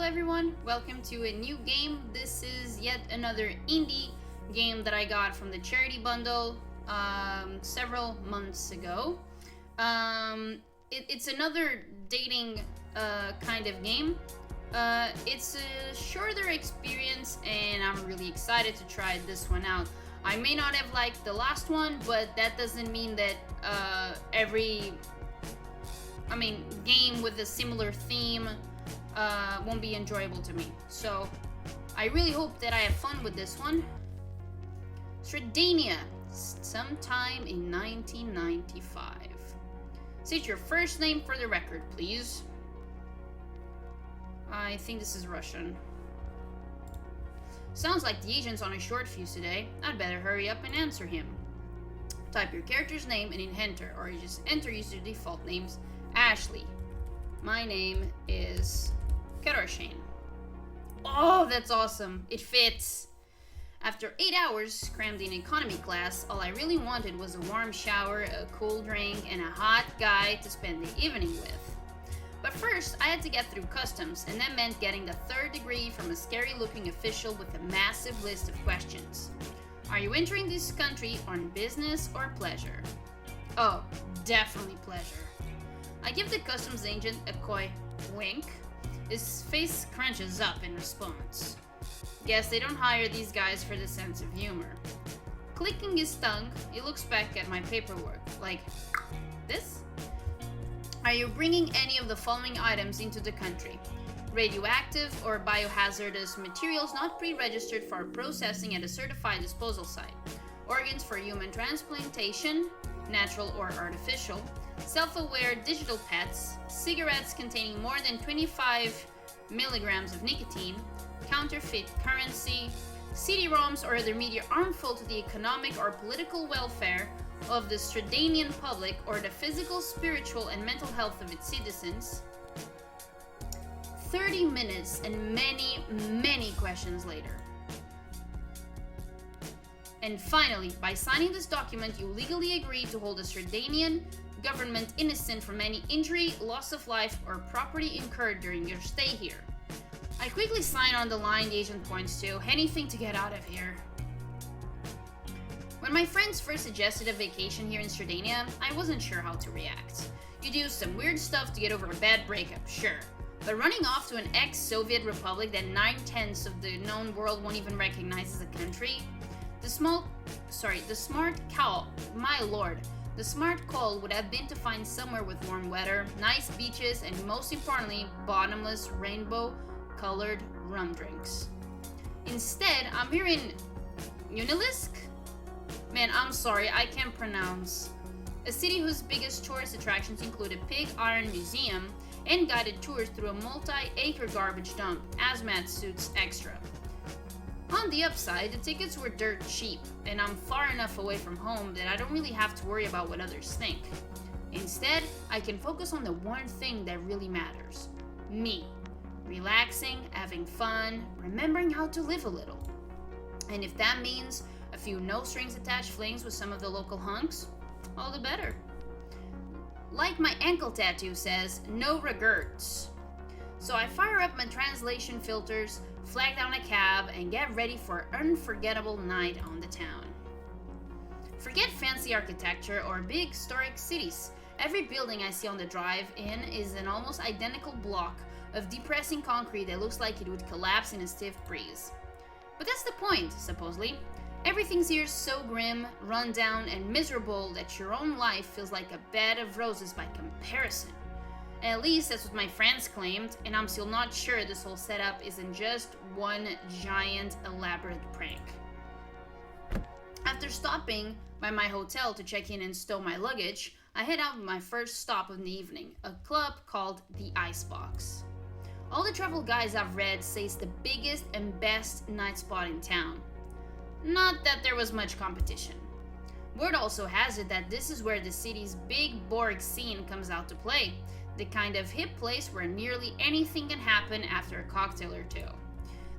everyone, welcome to a new game. This is yet another indie game that I got from the charity bundle several months ago. It's another dating kind of game. It's a shorter experience and I'm really excited to try this one out. I may not have liked the last one, but that doesn't mean that game with a similar theme won't be enjoyable to me. So I really hope that I have fun with this one. Sredania, sometime in 1995. State your first name for the record, please. I think this is Russian. Sounds like the agent's on a short fuse today. I'd better hurry up and answer him. Type your character's name and hit enter, or you just enter user default names. Ashley. My name is Karoshane. Oh, that's awesome. It fits. After 8 hours crammed in economy class, all I really wanted was a warm shower, a cool drink, and a hot guy to spend the evening with. But first, I had to get through customs, and that meant getting the third degree from a scary-looking official with a massive list of questions. Are you entering this country on business or pleasure? Oh, definitely pleasure. I give the customs agent a coy wink. His face crunches up in response. Guess they don't hire these guys for the sense of humor. Clicking his tongue, he looks back at my paperwork, like, this? Are you bringing any of the following items into the country? Radioactive or biohazardous materials not pre-registered for processing at a certified disposal site. Organs for human transplantation, natural or artificial. Self-aware digital pets. Cigarettes containing more than 25 milligrams of nicotine. Counterfeit currency. CD-ROMs or other media harmful to the economic or political welfare of the Stradanian public or the physical, spiritual, and mental health of its citizens. 30 minutes and many questions later. And finally, by signing this document, you legally agree to hold the Stradanian government innocent from any injury, loss of life, or property incurred during your stay here. I quickly sign on the line the agent points to, anything to get out of here. When my friends first suggested a vacation here in Stradania, I wasn't sure how to react. You do some weird stuff to get over a bad breakup, sure. But running off to an ex-Soviet republic that 9/10 of the known world won't even recognize as a country? The smart call would have been to find somewhere with warm weather, nice beaches, and most importantly, bottomless, rainbow-colored rum drinks. Instead, I'm here in Unilisk? Man, I'm sorry, I can't pronounce. A city whose biggest tourist attractions include a pig iron museum and guided tours through a multi-acre garbage dump, hazmat suits extra. On the upside, the tickets were dirt cheap, and I'm far enough away from home that I don't really have to worry about what others think. Instead, I can focus on the one thing that really matters. Me. Relaxing, having fun, remembering how to live a little. And if that means a few no-strings-attached flings with some of the local hunks, all the better. Like my ankle tattoo says, no regrets. So I fire up my translation filters, flag down a cab, and get ready for an unforgettable night on the town. Forget fancy architecture or big historic cities. Every building I see on the drive-in is an almost identical block of depressing concrete that looks like it would collapse in a stiff breeze. But that's the point, supposedly. Everything's here so grim, run down, and miserable that your own life feels like a bed of roses by comparison. At least that's what my friends claimed, and I'm still not sure this whole setup isn't just one giant elaborate prank. After stopping by my hotel to check in and stow my luggage, I head out with my first stop of the evening, a club called the Icebox. All the travel guides I've read say it's the biggest and best night spot in town. Not that there was much competition. Word also has it that this is where the city's big Borg scene comes out to play, the kind of hip place where nearly anything can happen after a cocktail or two.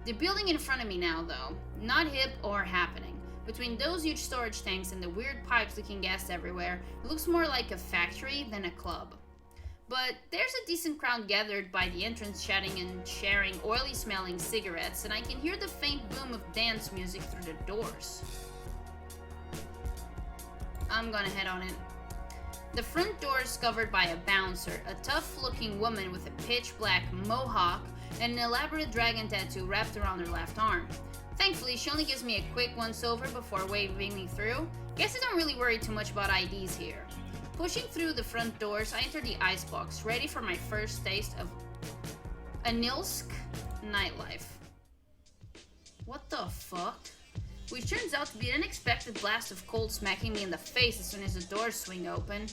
The building in front of me now, though, not hip or happening. Between those huge storage tanks and the weird pipes leaking gas everywhere, it looks more like a factory than a club. But there's a decent crowd gathered by the entrance chatting and sharing oily smelling cigarettes, and I can hear the faint boom of dance music through the doors. I'm gonna head on in. The front door is covered by a bouncer, a tough-looking woman with a pitch-black mohawk and an elaborate dragon tattoo wrapped around her left arm. Thankfully, she only gives me a quick once-over before waving me through. Guess I don't really worry too much about IDs here. Pushing through the front doors, I enter the icebox, ready for my first taste of Anilsk nightlife. What the fuck? Which turns out to be an unexpected blast of cold smacking me in the face as soon as the doors swing open.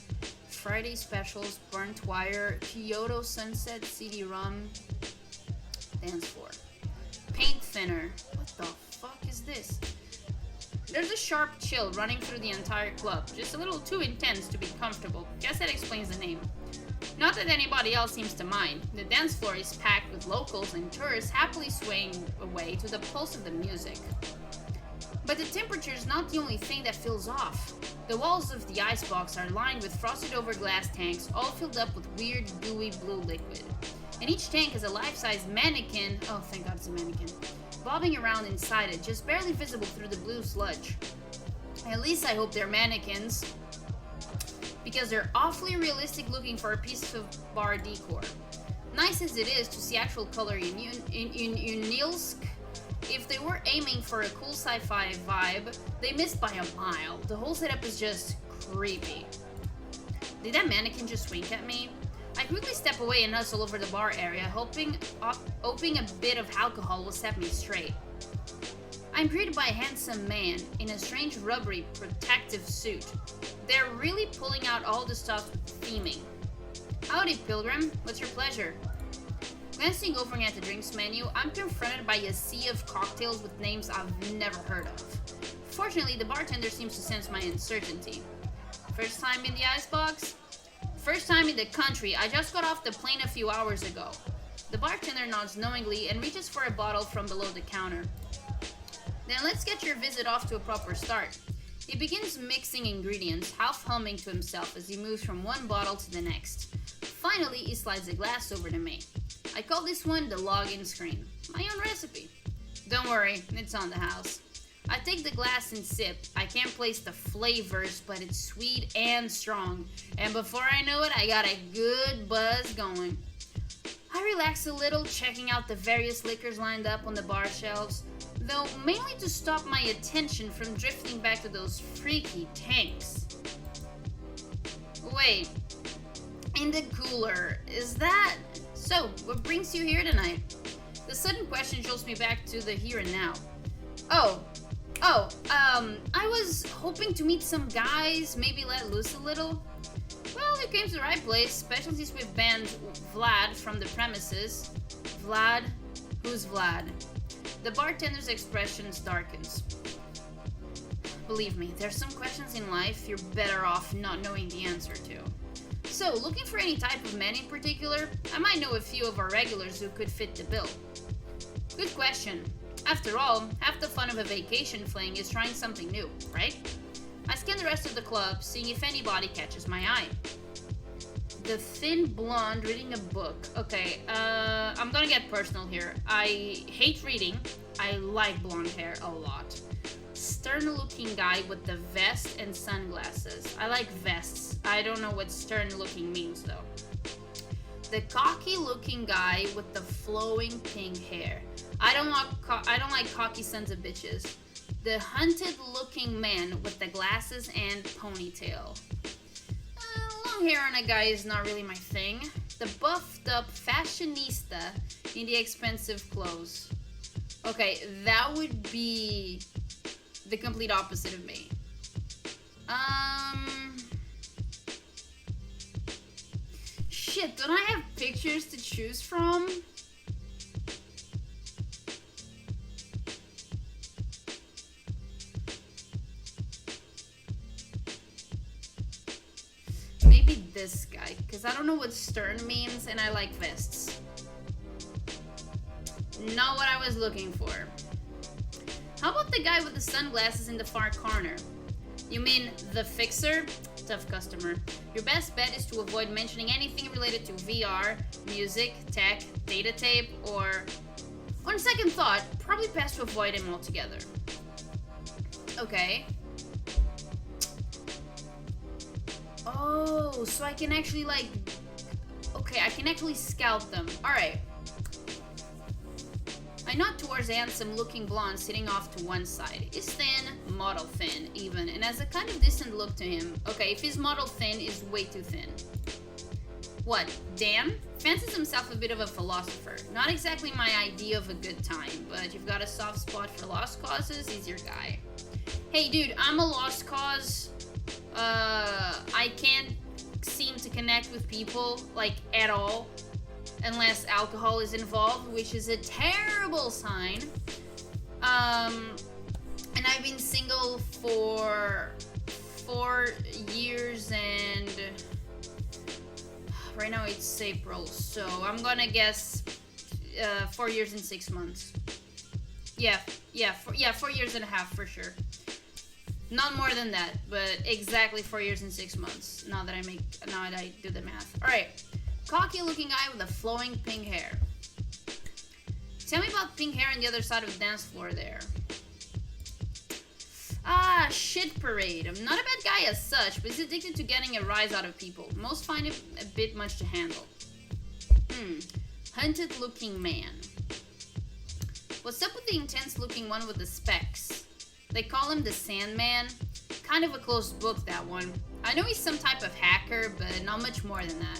Friday specials, burnt wire, Kyoto sunset, CD-ROM, dance floor. Paint thinner. What the fuck is this? There's a sharp chill running through the entire club, just a little too intense to be comfortable. Guess that explains the name. Not that anybody else seems to mind. The dance floor is packed with locals and tourists happily swaying away to the pulse of the music. But the temperature is not the only thing that feels off. The walls of the icebox are lined with frosted over glass tanks, all filled up with weird, gooey blue liquid. And each tank has a life-size mannequin, oh thank god it's a mannequin, bobbing around inside it, just barely visible through the blue sludge. At least I hope they're mannequins, because they're awfully realistic looking for a piece of bar decor. Nice as it is to see actual color in Unilsk, if they were aiming for a cool sci-fi vibe, they missed by a mile. The whole setup is just creepy. Did that mannequin just wink at me? I quickly step away and hustle over the bar area, hoping a bit of alcohol will set me straight. I'm greeted by a handsome man in a strange rubbery protective suit. They're really pulling out all the stuff with theming. Howdy, pilgrim. What's your pleasure? Glancing over at the drinks menu, I'm confronted by a sea of cocktails with names I've never heard of. Fortunately, the bartender seems to sense my uncertainty. First time in the icebox? First time in the country. I just got off the plane a few hours ago. The bartender nods knowingly and reaches for a bottle from below the counter. Then let's get your visit off to a proper start. He begins mixing ingredients, half humming to himself as he moves from one bottle to the next. Finally, he slides a glass over to me. I call this one the login screen. My own recipe. Don't worry, it's on the house. I take the glass and sip. I can't place the flavors, but it's sweet and strong. And before I know it, I got a good buzz going. I relax a little, checking out the various liquors lined up on the bar shelves, though mainly to stop my attention from drifting back to those freaky tanks. Wait, in the cooler, is that... So, what brings you here tonight? The sudden question jolts me back to the here and now. I was hoping to meet some guys, maybe let loose a little. Well, you came to the right place. Specialties we've banned Vlad from the premises. Vlad? Who's Vlad? The bartender's expression darkens. Believe me, there's some questions in life you're better off not knowing the answer to. So, looking for any type of man in particular? I might know a few of our regulars who could fit the bill. Good question. After all, half the fun of a vacation fling is trying something new, right? I scan the rest of the club, seeing if anybody catches my eye. The thin blonde reading a book. Okay, I'm gonna get personal here. I hate reading. I like blonde hair a lot. Stern-looking guy with the vest and sunglasses. I like vests. I don't know what stern-looking means though. The cocky-looking guy with the flowing pink hair. I don't like cocky sons of bitches. The hunted-looking man with the glasses and ponytail. Long hair on a guy is not really my thing. The buffed-up fashionista in the expensive clothes. Okay, that would be the complete opposite of me. Shit, don't I have pictures to choose from? Maybe this guy, because I don't know what stern means and I like vests. Not what I was looking for. How about the guy with the sunglasses in the far corner? You mean the fixer? tough customer. Your best bet is to avoid mentioning anything related to VR, music, tech, data tape, or... On second thought, probably best to avoid him altogether. Okay. Oh, so I can actually, like... Okay, I can actually scout them. Alright. I nod towards a handsome-looking blonde sitting off to one side. He's thin, model thin, even, and has a kind of distant look to him. Okay, if he's model thin, he's way too thin. What, Dan? Fancies himself a bit of a philosopher. Not exactly my idea of a good time, but you've got a soft spot for lost causes, he's your guy. Hey dude, I'm a lost cause. I can't seem to connect with people, like, at all. Unless alcohol is involved, which is a terrible sign. And I've been single for 4 years and... Right now it's April, so I'm gonna guess 4 years and 6 months. Yeah, 4 years and a half for sure. Not more than that, but exactly 4 years and 6 months. Now that I do the math. All right, cocky looking guy with a flowing pink hair. Tell me about pink hair on the other side of the dance floor there. Ah, shit parade. I'm not a bad guy as such, but he's addicted to getting a rise out of people. Most find it a bit much to handle. Hunted looking man. What's up with the intense looking one with the specs? They call him the Sandman. Kind of a closed book, that one. I know he's some type of hacker, but not much more than that.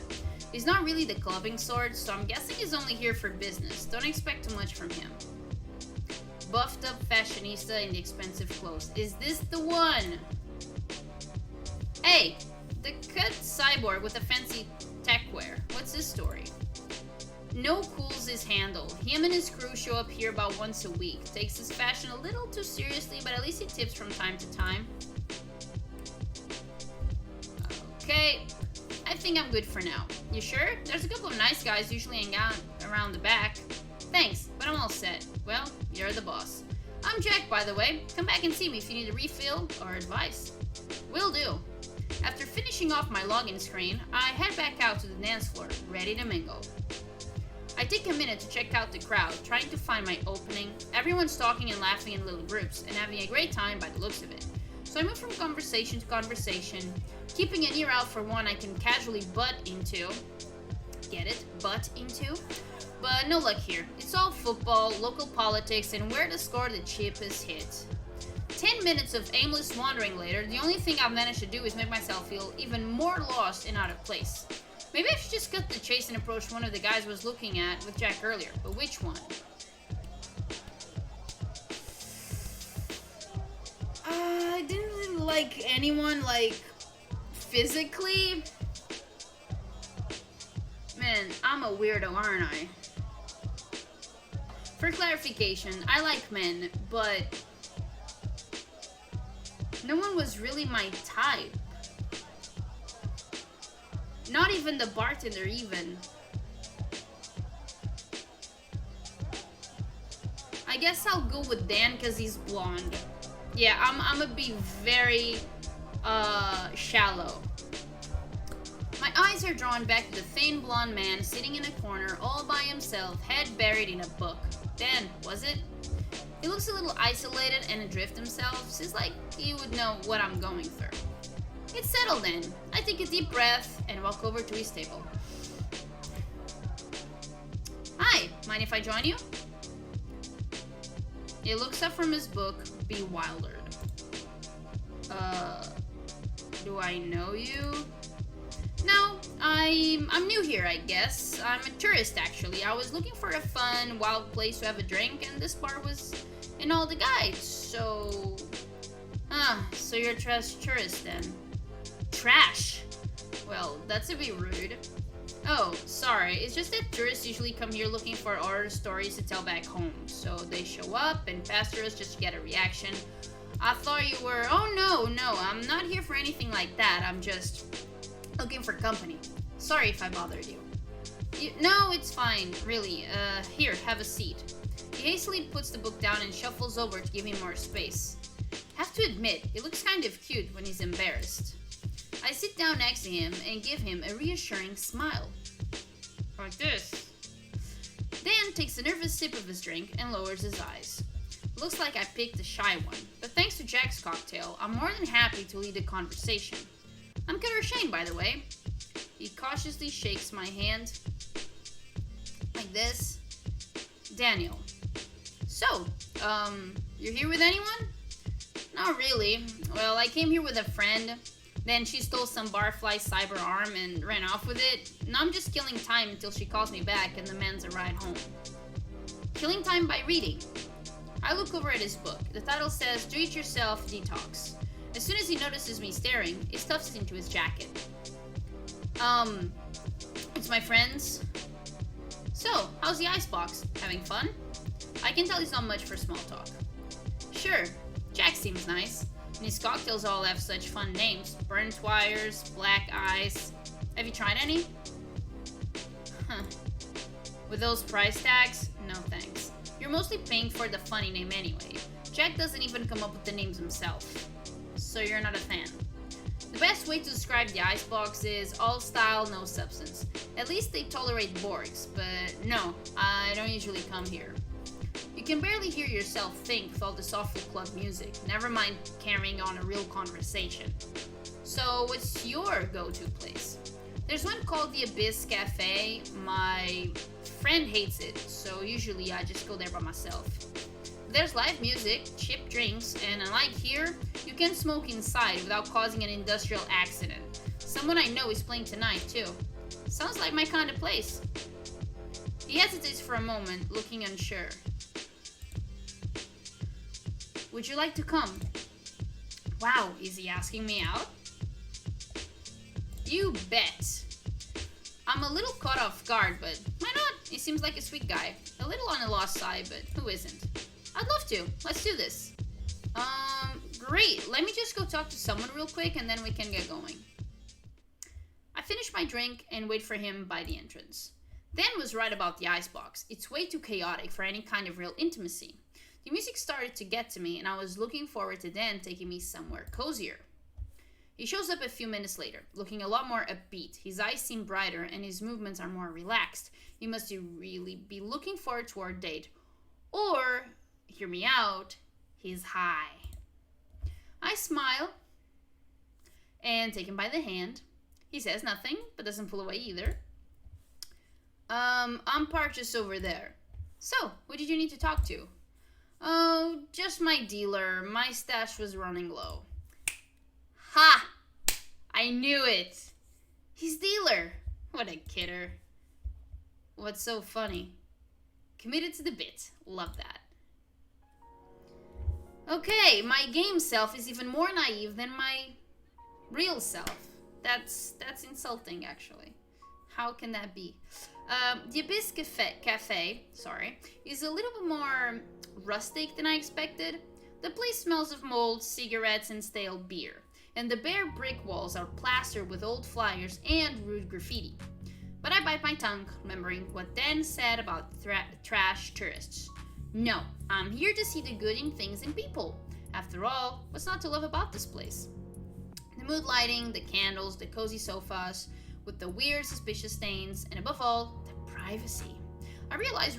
He's not really the clubbing sort, so I'm guessing he's only here for business. Don't expect too much from him. Buffed up fashionista in the expensive clothes. Is this the one? Hey, the cut cyborg with the fancy tech wear. What's his story? No cools his handle. Him and his crew show up here about once a week. Takes his fashion a little too seriously, but at least he tips from time to time. Okay, I think I'm good for now. You sure? There's a couple of nice guys usually hang out around the back. Thanks, but I'm all set. Well, you're the boss. I'm Jack, by the way. Come back and see me if you need a refill or advice. Will do. After finishing off my login screen, I head back out to the dance floor, ready to mingle. I take a minute to check out the crowd, trying to find my opening. Everyone's talking and laughing in little groups, and having a great time by the looks of it. So I move from conversation to conversation, keeping an ear out for one I can casually butt into. Get it? Butt into? But no luck here. It's all football, local politics, and where to score the cheapest hit. 10 minutes of aimless wandering later, the only thing I've managed to do is make myself feel even more lost and out of place. Maybe I should just cut the chase and approach one of the guys I was looking at with Jack earlier, but which one? I didn't really like anyone, like, physically. Man, I'm a weirdo, aren't I? For clarification, I like men, but no one was really my type. Not even the bartender, even. I guess I'll go with Dan because he's blonde. Yeah, I'm gonna be very shallow. My eyes are drawn back to the thin blonde man sitting in a corner all by himself, head buried in a book. Dan, was it? He looks a little isolated and adrift himself. Seems like he would know what I'm going through. It's settled then. I take a deep breath and walk over to his table. Hi, mind if I join you? He looks up from his book, bewildered. Do I know you? No, I'm new here, I guess. I'm a tourist, actually. I was looking for a fun, wild place to have a drink, and this bar was in all the guides, so... so you're a trash tourist, then. Trash? Well, that's a bit rude. Oh, sorry. It's just that tourists usually come here looking for horror stories to tell back home. So they show up and pester us just to get a reaction. I thought you were... Oh, no, I'm not here for anything like that. I'm just looking for company. Sorry if I bothered you. No, it's fine, really. Here, have a seat. He hastily puts the book down and shuffles over to give me more space. Have to admit, he looks kind of cute when he's embarrassed. I sit down next to him and give him a reassuring smile. Like this. Dan takes a nervous sip of his drink and lowers his eyes. Looks like I picked a shy one, but thanks to Jack's cocktail, I'm more than happy to lead the conversation. I'm Cutter Shane, by the way. He cautiously shakes my hand. Like this. Daniel. So, you're here with anyone? Not really. Well, I came here with a friend. Then she stole some barfly cyber arm and ran off with it. Now I'm just killing time until she calls me back and demands a ride home. Killing time by reading. I look over at his book. The title says, Do It Yourself Detox. As soon as he notices me staring, he stuffs it into his jacket. It's my friend's. So, how's the icebox? Having fun? I can tell he's not much for small talk. Sure, Jack seems nice. And his cocktails all have such fun names. Burnt wires, black ice. Have you tried any? Huh. With those price tags? No thanks. You're mostly paying for the funny name anyway. Jack doesn't even come up with the names himself. So you're not a fan. The best way to describe the icebox is all style, no substance. At least they tolerate Borgs, but no, I don't usually come here. You can barely hear yourself think with all the software club music, never mind carrying on a real conversation. So what's your go-to place? There's one called the Abyss Cafe. My friend hates it, so usually I just go there by myself. There's live music, cheap drinks, and unlike here, you can smoke inside without causing an industrial accident. Someone I know is playing tonight too. Sounds like my kind of place. He hesitates for a moment, looking unsure. Would you like to come? Wow, is he asking me out? You bet. I'm a little caught off guard, but why not? He seems like a sweet guy. A little on the lost side, but who isn't? I'd love to. Let's do this. Great. Let me just go talk to someone real quick and then we can get going. I finish my drink and wait for him by the entrance. Dan was right about the icebox. It's way too chaotic for any kind of real intimacy. The music started to get to me and I was looking forward to Dan taking me somewhere cozier. He shows up a few minutes later, looking a lot more upbeat. His eyes seem brighter and his movements are more relaxed. He must really be looking forward to our date. Or, hear me out, he's high. I smile and take him by the hand. He says nothing, but doesn't pull away either. I'm parked just over there. So, what did you need to talk to? Oh, just my dealer. My stash was running low. Ha! I knew it! He's dealer. What a kidder. What's so funny? Committed to the bit. Love that. Okay, my game self is even more naive than my real self. That's insulting, actually. How can that be? The Abyss Cafe, is a little bit more rustic than I expected. The place smells of mold, cigarettes, and stale beer. And the bare brick walls are plastered with old flyers and rude graffiti. But I bite my tongue, remembering what Dan said about trash tourists. No, I'm here to see the good in things and people. After all, what's not to love about this place? The mood lighting, the candles, the cozy sofas, with the weird suspicious stains, and above all, the privacy. I realize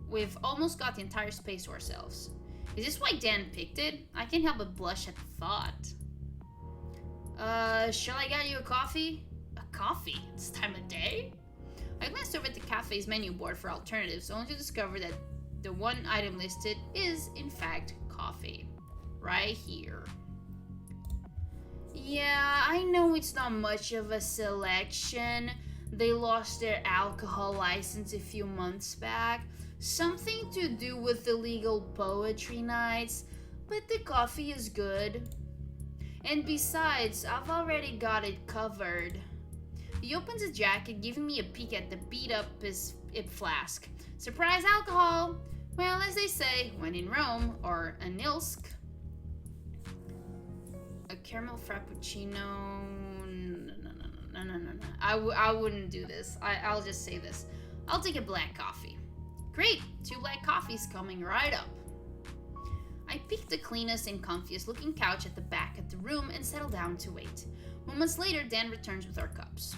we've almost got the entire space to ourselves. Is this why Dan picked it? I can't help but blush at the thought. Shall I get you a coffee? A coffee? This time of day? I glanced over at the cafe's menu board for alternatives, only to discover that the one item listed is, in fact, coffee. Right here. Yeah, I know it's not much of a selection. They lost their alcohol license a few months back. Something to do with illegal poetry nights, but the coffee is good. And besides, I've already got it covered. He opens his jacket, giving me a peek at the beat-up ip flask. Surprise alcohol! Well, as they say, when in Rome, or a Nilsk. A caramel frappuccino. No. I wouldn't do this. I'll just say this. I'll take a black coffee. Great, 2 black coffees coming right up. I picked the cleanest and comfiest looking couch at the back of the room and settled down to wait. Moments later, Dan returns with our cups.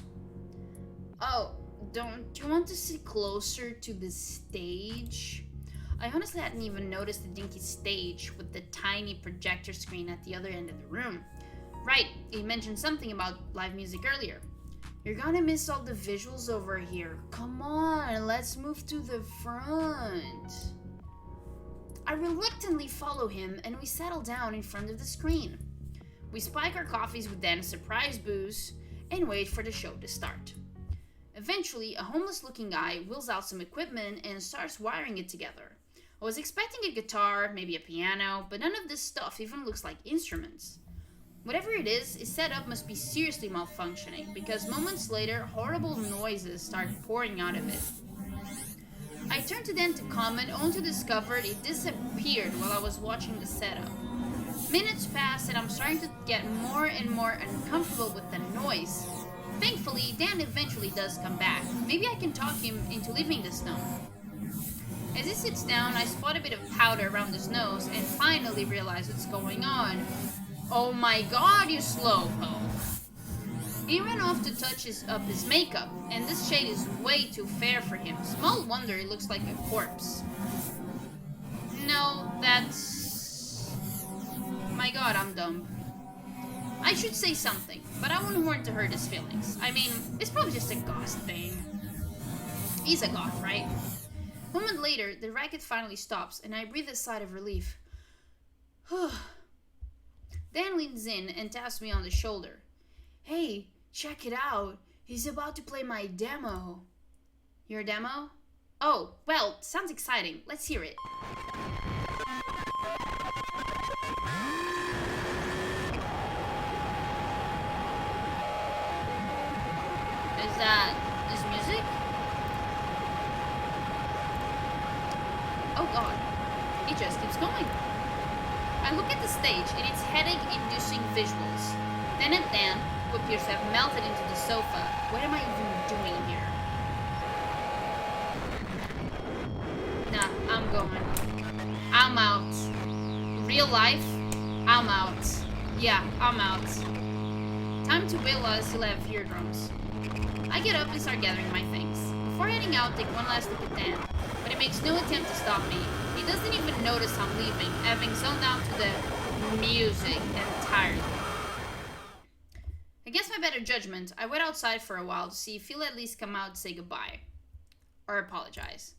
Oh, don't you want to sit closer to the stage? I honestly hadn't even noticed the dinky stage with the tiny projector screen at the other end of the room. Right, he mentioned something about live music earlier. You're gonna miss all the visuals over here. Come on, let's move to the front. I reluctantly follow him and we settle down in front of the screen. We spike our coffees with Dan's surprise booze and wait for the show to start. Eventually, a homeless-looking guy wheels out some equipment and starts wiring it together. I was expecting a guitar, maybe a piano, but none of this stuff even looks like instruments. Whatever it is, his setup must be seriously malfunctioning, because moments later, horrible noises start pouring out of it. I turned to Dan to comment, only to discover it disappeared while I was watching the setup. Minutes pass and I'm starting to get more and more uncomfortable with the noise. Thankfully, Dan eventually does come back. Maybe I can talk him into leaving the snow. As he sits down, I spot a bit of powder around his nose and finally realize what's going on. Oh my god, you slowpoke! He ran off to touch up his makeup, and this shade is way too fair for him. Small wonder he looks like a corpse. No, that's... My god, I'm dumb. I should say something, but I wouldn't want to hurt his feelings. I mean, it's probably just a goth thing. He's a goth, right? A moment later, the racket finally stops, and I breathe a sigh of relief. Dan leans in and taps me on the shoulder. Hey, check it out. He's about to play my demo. Your demo? Oh, well, sounds exciting. Let's hear it. Is music? Oh god, it just keeps going. I look at the stage and it's headache-inducing visuals. Then at Dan, who appears to have melted into the sofa. What am I even doing here? Nah, I'm going. I'm out. Real life, I'm out. Yeah, I'm out. Time to bail while I still have eardrums. I get up and start gathering my things. Before heading out, take one last look at Dan, but he makes no attempt to stop me. He doesn't even notice I'm leaving, having zoned out to the music entirely. Against my better judgment, I wait outside for a while to see if he'll at least come out to say goodbye. Or apologize.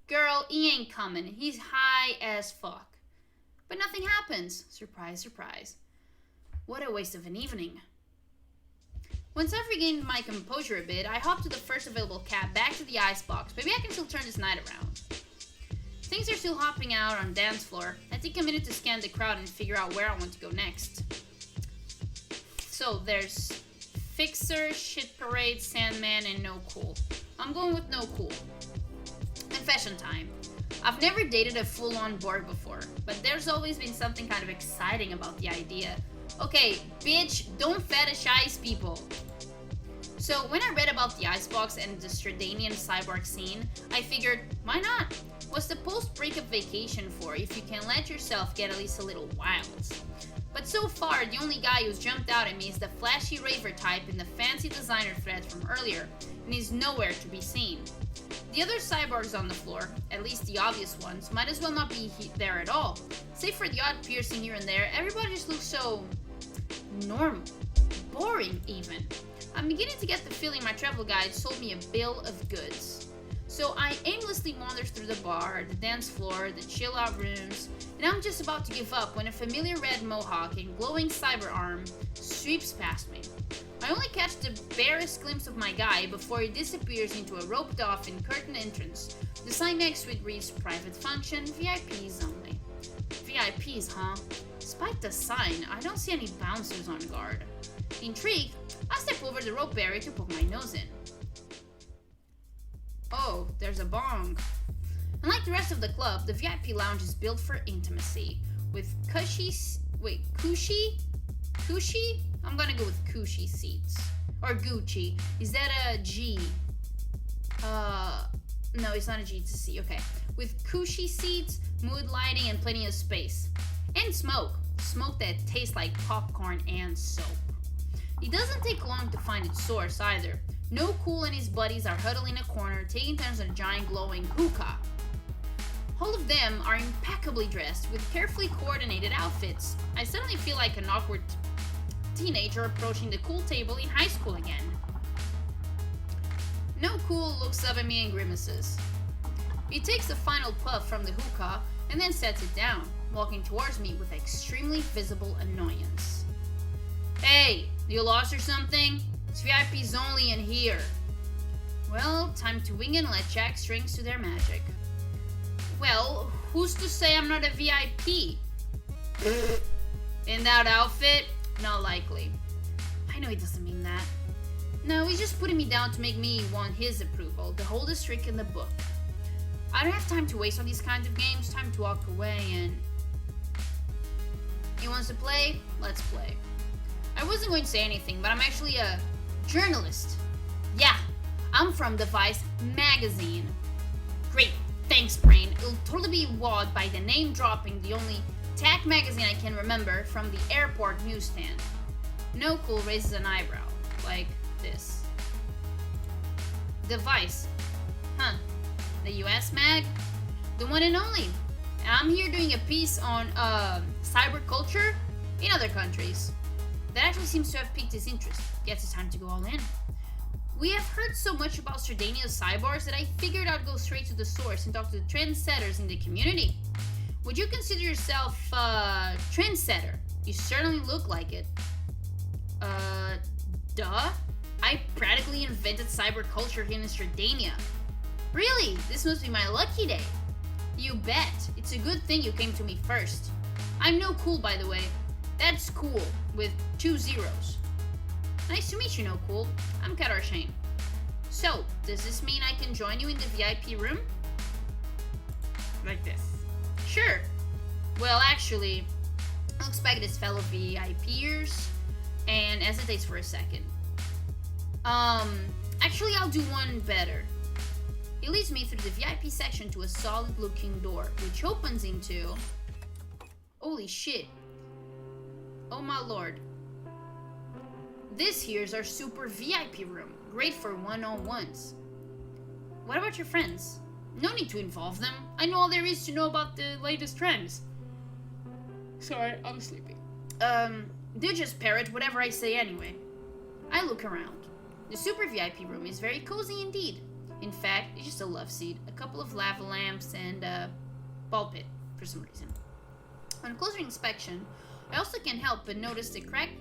Girl, he ain't coming. He's high as fuck. But nothing happens. Surprise, surprise. What a waste of an evening. Once I've regained my composure a bit, I hop to the first available cab back to the icebox. Maybe I can still turn this night around. Things are still hopping out on the dance floor. I take a minute to scan the crowd and figure out where I want to go next. So there's Fixer, Shit Parade, Sandman, and No Cool. I'm going with No Cool. Confession time. I've never dated a full-on board before, but there's always been something kind of exciting about the idea. Okay, bitch, don't fetishize people. So when I read about the icebox and the Stradanian cyborg scene, I figured, why not? What's the post-breakup vacation for if you can let yourself get at least a little wild? But so far, the only guy who's jumped out at me is the flashy raver type in the fancy designer thread from earlier, and he's nowhere to be seen. The other cyborgs on the floor, at least the obvious ones, might as well not be there at all. Save for the odd piercing here and there, everybody just looks so... normal. Boring, even. I'm beginning to get the feeling my travel guide sold me a bill of goods. So I aimlessly wander through the bar, the dance floor, the chill-out rooms, and I'm just about to give up when a familiar red mohawk and glowing cyber arm sweeps past me. I only catch the barest glimpse of my guy before he disappears into a roped-off and curtained entrance. The sign next to it reads, Private Function, VIPs only. VIPs, huh? Despite the sign, I don't see any bouncers on guard. Intrigued, I step over the rope barrier to poke my nose in. Oh, there's a bong. Unlike the rest of the club, the VIP lounge is built for intimacy, with cushy? I'm gonna go with cushy seats. Or Gucci. Is that a G? No, it's not a G, it's a C. Okay. With cushy seats, mood lighting, and plenty of space. And smoke. Smoke that tastes like popcorn and soap. It doesn't take long to find its source either. No Cool and his buddies are huddled in a corner, taking turns on a giant glowing hookah. All of them are impeccably dressed with carefully coordinated outfits. I suddenly feel like an awkward teenager approaching the cool table in high school again. No Cool looks up at me and grimaces. He takes a final puff from the hookah and then sets it down, walking towards me with extremely visible annoyance. Hey, you lost or something? It's VIPs only in here. Well, time to wing and let Jack strings to their magic. Well, who's to say I'm not a VIP? In that outfit? Not likely. I know he doesn't mean that. No, he's just putting me down to make me want his approval, the oldest trick in the book. I don't have time to waste on these kinds of games, time to walk away and... He wants to play? Let's play. I wasn't going to say anything, but I'm actually a journalist. Yeah, I'm from the Vice magazine. Great, thanks, Brain. It'll totally be wowed by the name dropping the only tech magazine I can remember from the airport newsstand. No Cool raises an eyebrow, like this. The Vice. Huh. The US mag? The one and only. And I'm here doing a piece on cyber culture in other countries. That actually seems to have piqued his interest. Guess it's time to go all in. We have heard so much about Sardinia's cybars that I figured I'd go straight to the source and talk to the trendsetters in the community. Would you consider yourself a trendsetter? You certainly look like it. Duh. I practically invented cyber culture here in Sardinia. Really? This must be my lucky day. You bet. It's a good thing you came to me first. I'm No Cool, by the way. That's cool, with 2 zeros. Nice to meet you, No Cool. I'm Cata. So, does this mean I can join you in the VIP room? Like this. Sure. Well, actually, looks like this fellow VIPers and hesitates for a second. Actually, I'll do one better. He leads me through the VIP section to a solid-looking door, which opens into... Holy shit. Oh my lord. This here's our super VIP room, great for one-on-ones. What about your friends? No need to involve them. I know all there is to know about the latest trends. Sorry, I'm sleepy. They just parrot whatever I say anyway. I look around. The super VIP room is very cozy indeed. In fact, it's just a love seat, a couple of lava lamps, and a ball pit, for some reason. On closer inspection, I also can't help but notice the cracked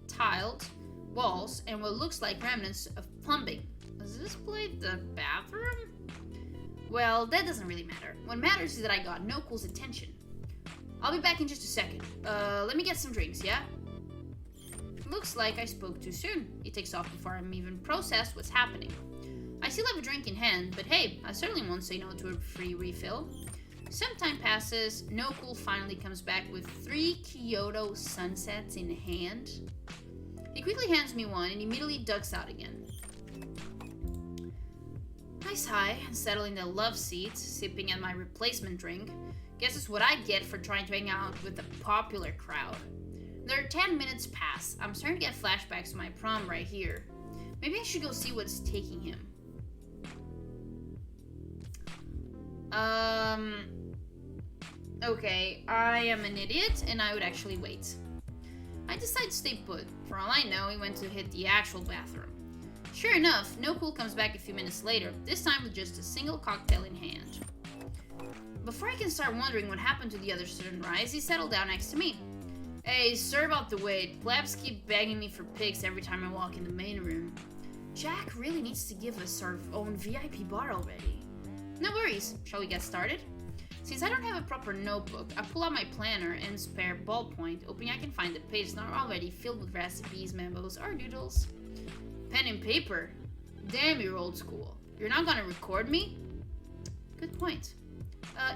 tiled walls and what looks like remnants of plumbing. Is this place the bathroom? Well, that doesn't really matter. What matters is that I got No Cool's attention. I'll be back in just a second. Let me get some drinks, yeah? Looks like I spoke too soon. He takes off before I'm even processed what's happening. I still have a drink in hand, but hey, I certainly won't say no to a free refill. Some time passes, No Cool finally comes back with 3 Kyoto sunsets in hand. He quickly hands me one and immediately ducks out again. I sigh and settle in the love seat, sipping at my replacement drink. Guess it's what I get for trying to hang out with a popular crowd. There are 10 minutes pass. I'm starting to get flashbacks to my prom right here. Maybe I should go see what's taking him. Okay, I am an idiot and I would actually wait. I decide to stay put. For all I know, he went to hit the actual bathroom. Sure enough, No Cool comes back a few minutes later, this time with just a single cocktail in hand. Before I can start wondering what happened to the other sunrise, he settled down next to me. Hey, sorry about the wait. Plebs keep begging me for pics every time I walk in the main room. Jack really needs to give us our own VIP bar already. No worries. Shall we get started? Since I don't have a proper notebook, I pull out my planner and spare ballpoint, hoping I can find the page not already filled with recipes, memos, or doodles. Pen and paper? Damn, you're old school. You're not gonna record me? Good point.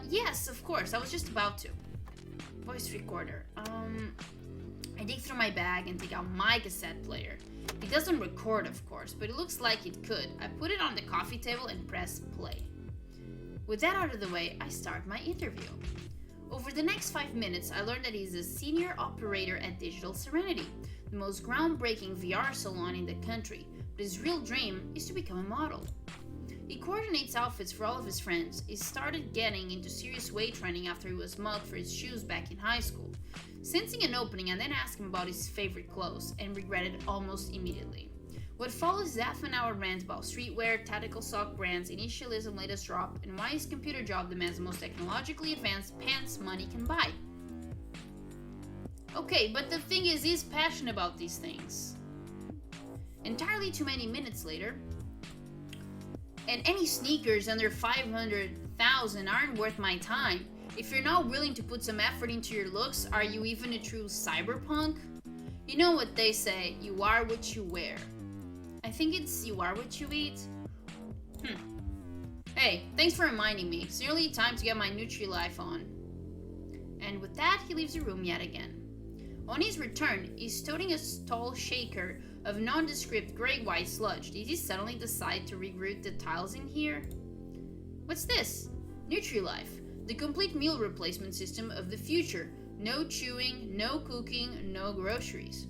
Yes, of course. I was just about to. Voice recorder. I dig through my bag and take out my cassette player. It doesn't record, of course, but it looks like it could. I put it on the coffee table and press play. With that out of the way, I start my interview. Over the next 5 minutes, I learned that he's a senior operator at Digital Serenity, the most groundbreaking VR salon in the country, but his real dream is to become a model. He coordinates outfits for all of his friends. He started getting into serious weight training after he was mugged for his shoes back in high school. Sensing an opening, I then asked him about his favorite clothes and regretted almost immediately. What follows is half an hour rant about streetwear, tactical sock brands, initialism latest drop, and why his computer job demands the most technologically advanced pants money can buy. Okay, but the thing is, he's passionate about these things. Entirely too many minutes later, and any sneakers under 500,000 aren't worth my time. If you're not willing to put some effort into your looks, are you even a true cyberpunk? You know what they say, you are what you wear. I think it's you are what you eat. Hey, thanks for reminding me. It's nearly time to get my Nutri-Life on. And with that, he leaves the room yet again. On his return, he's toting a tall shaker of nondescript gray-white sludge. Did he suddenly decide to reroute the tiles in here? What's this? Nutri-Life, the complete meal replacement system of the future. No chewing, no cooking, no groceries.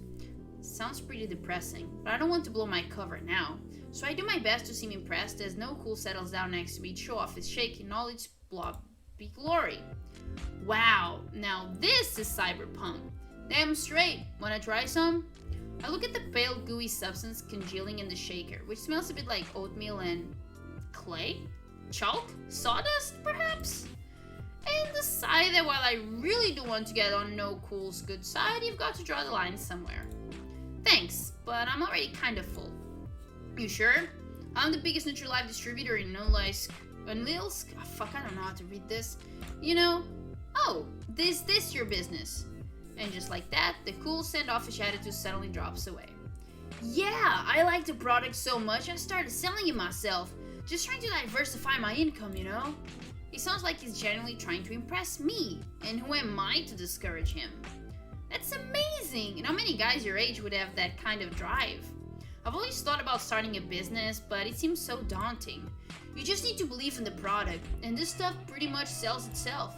Sounds pretty depressing, but I don't want to blow my cover now, so I do my best to seem impressed as No Cool settles down next to me to show off his shake in all its blobby glory. Wow, now this is cyberpunk. Damn straight, wanna try some? I look at the pale gooey substance congealing in the shaker, which smells a bit like oatmeal and clay? Chalk? Sawdust, perhaps? And decide that while I really do want to get on No Cool's good side, you've got to draw the line somewhere. Thanks, but I'm already kind of full. You sure? I'm the biggest Nutri-Life distributor in Nolaisk. Unlilsk? Oh, fuck, I don't know how to read this. You know? Oh, this your business. And just like that, the cool standoffish attitude suddenly drops away. Yeah, I like the product so much I started selling it myself. Just trying to diversify my income, you know? He sounds like he's genuinely trying to impress me. And who am I to discourage him? That's amazing! And how many guys your age would have that kind of drive? I've always thought about starting a business, but it seems so daunting. You just need to believe in the product, and this stuff pretty much sells itself.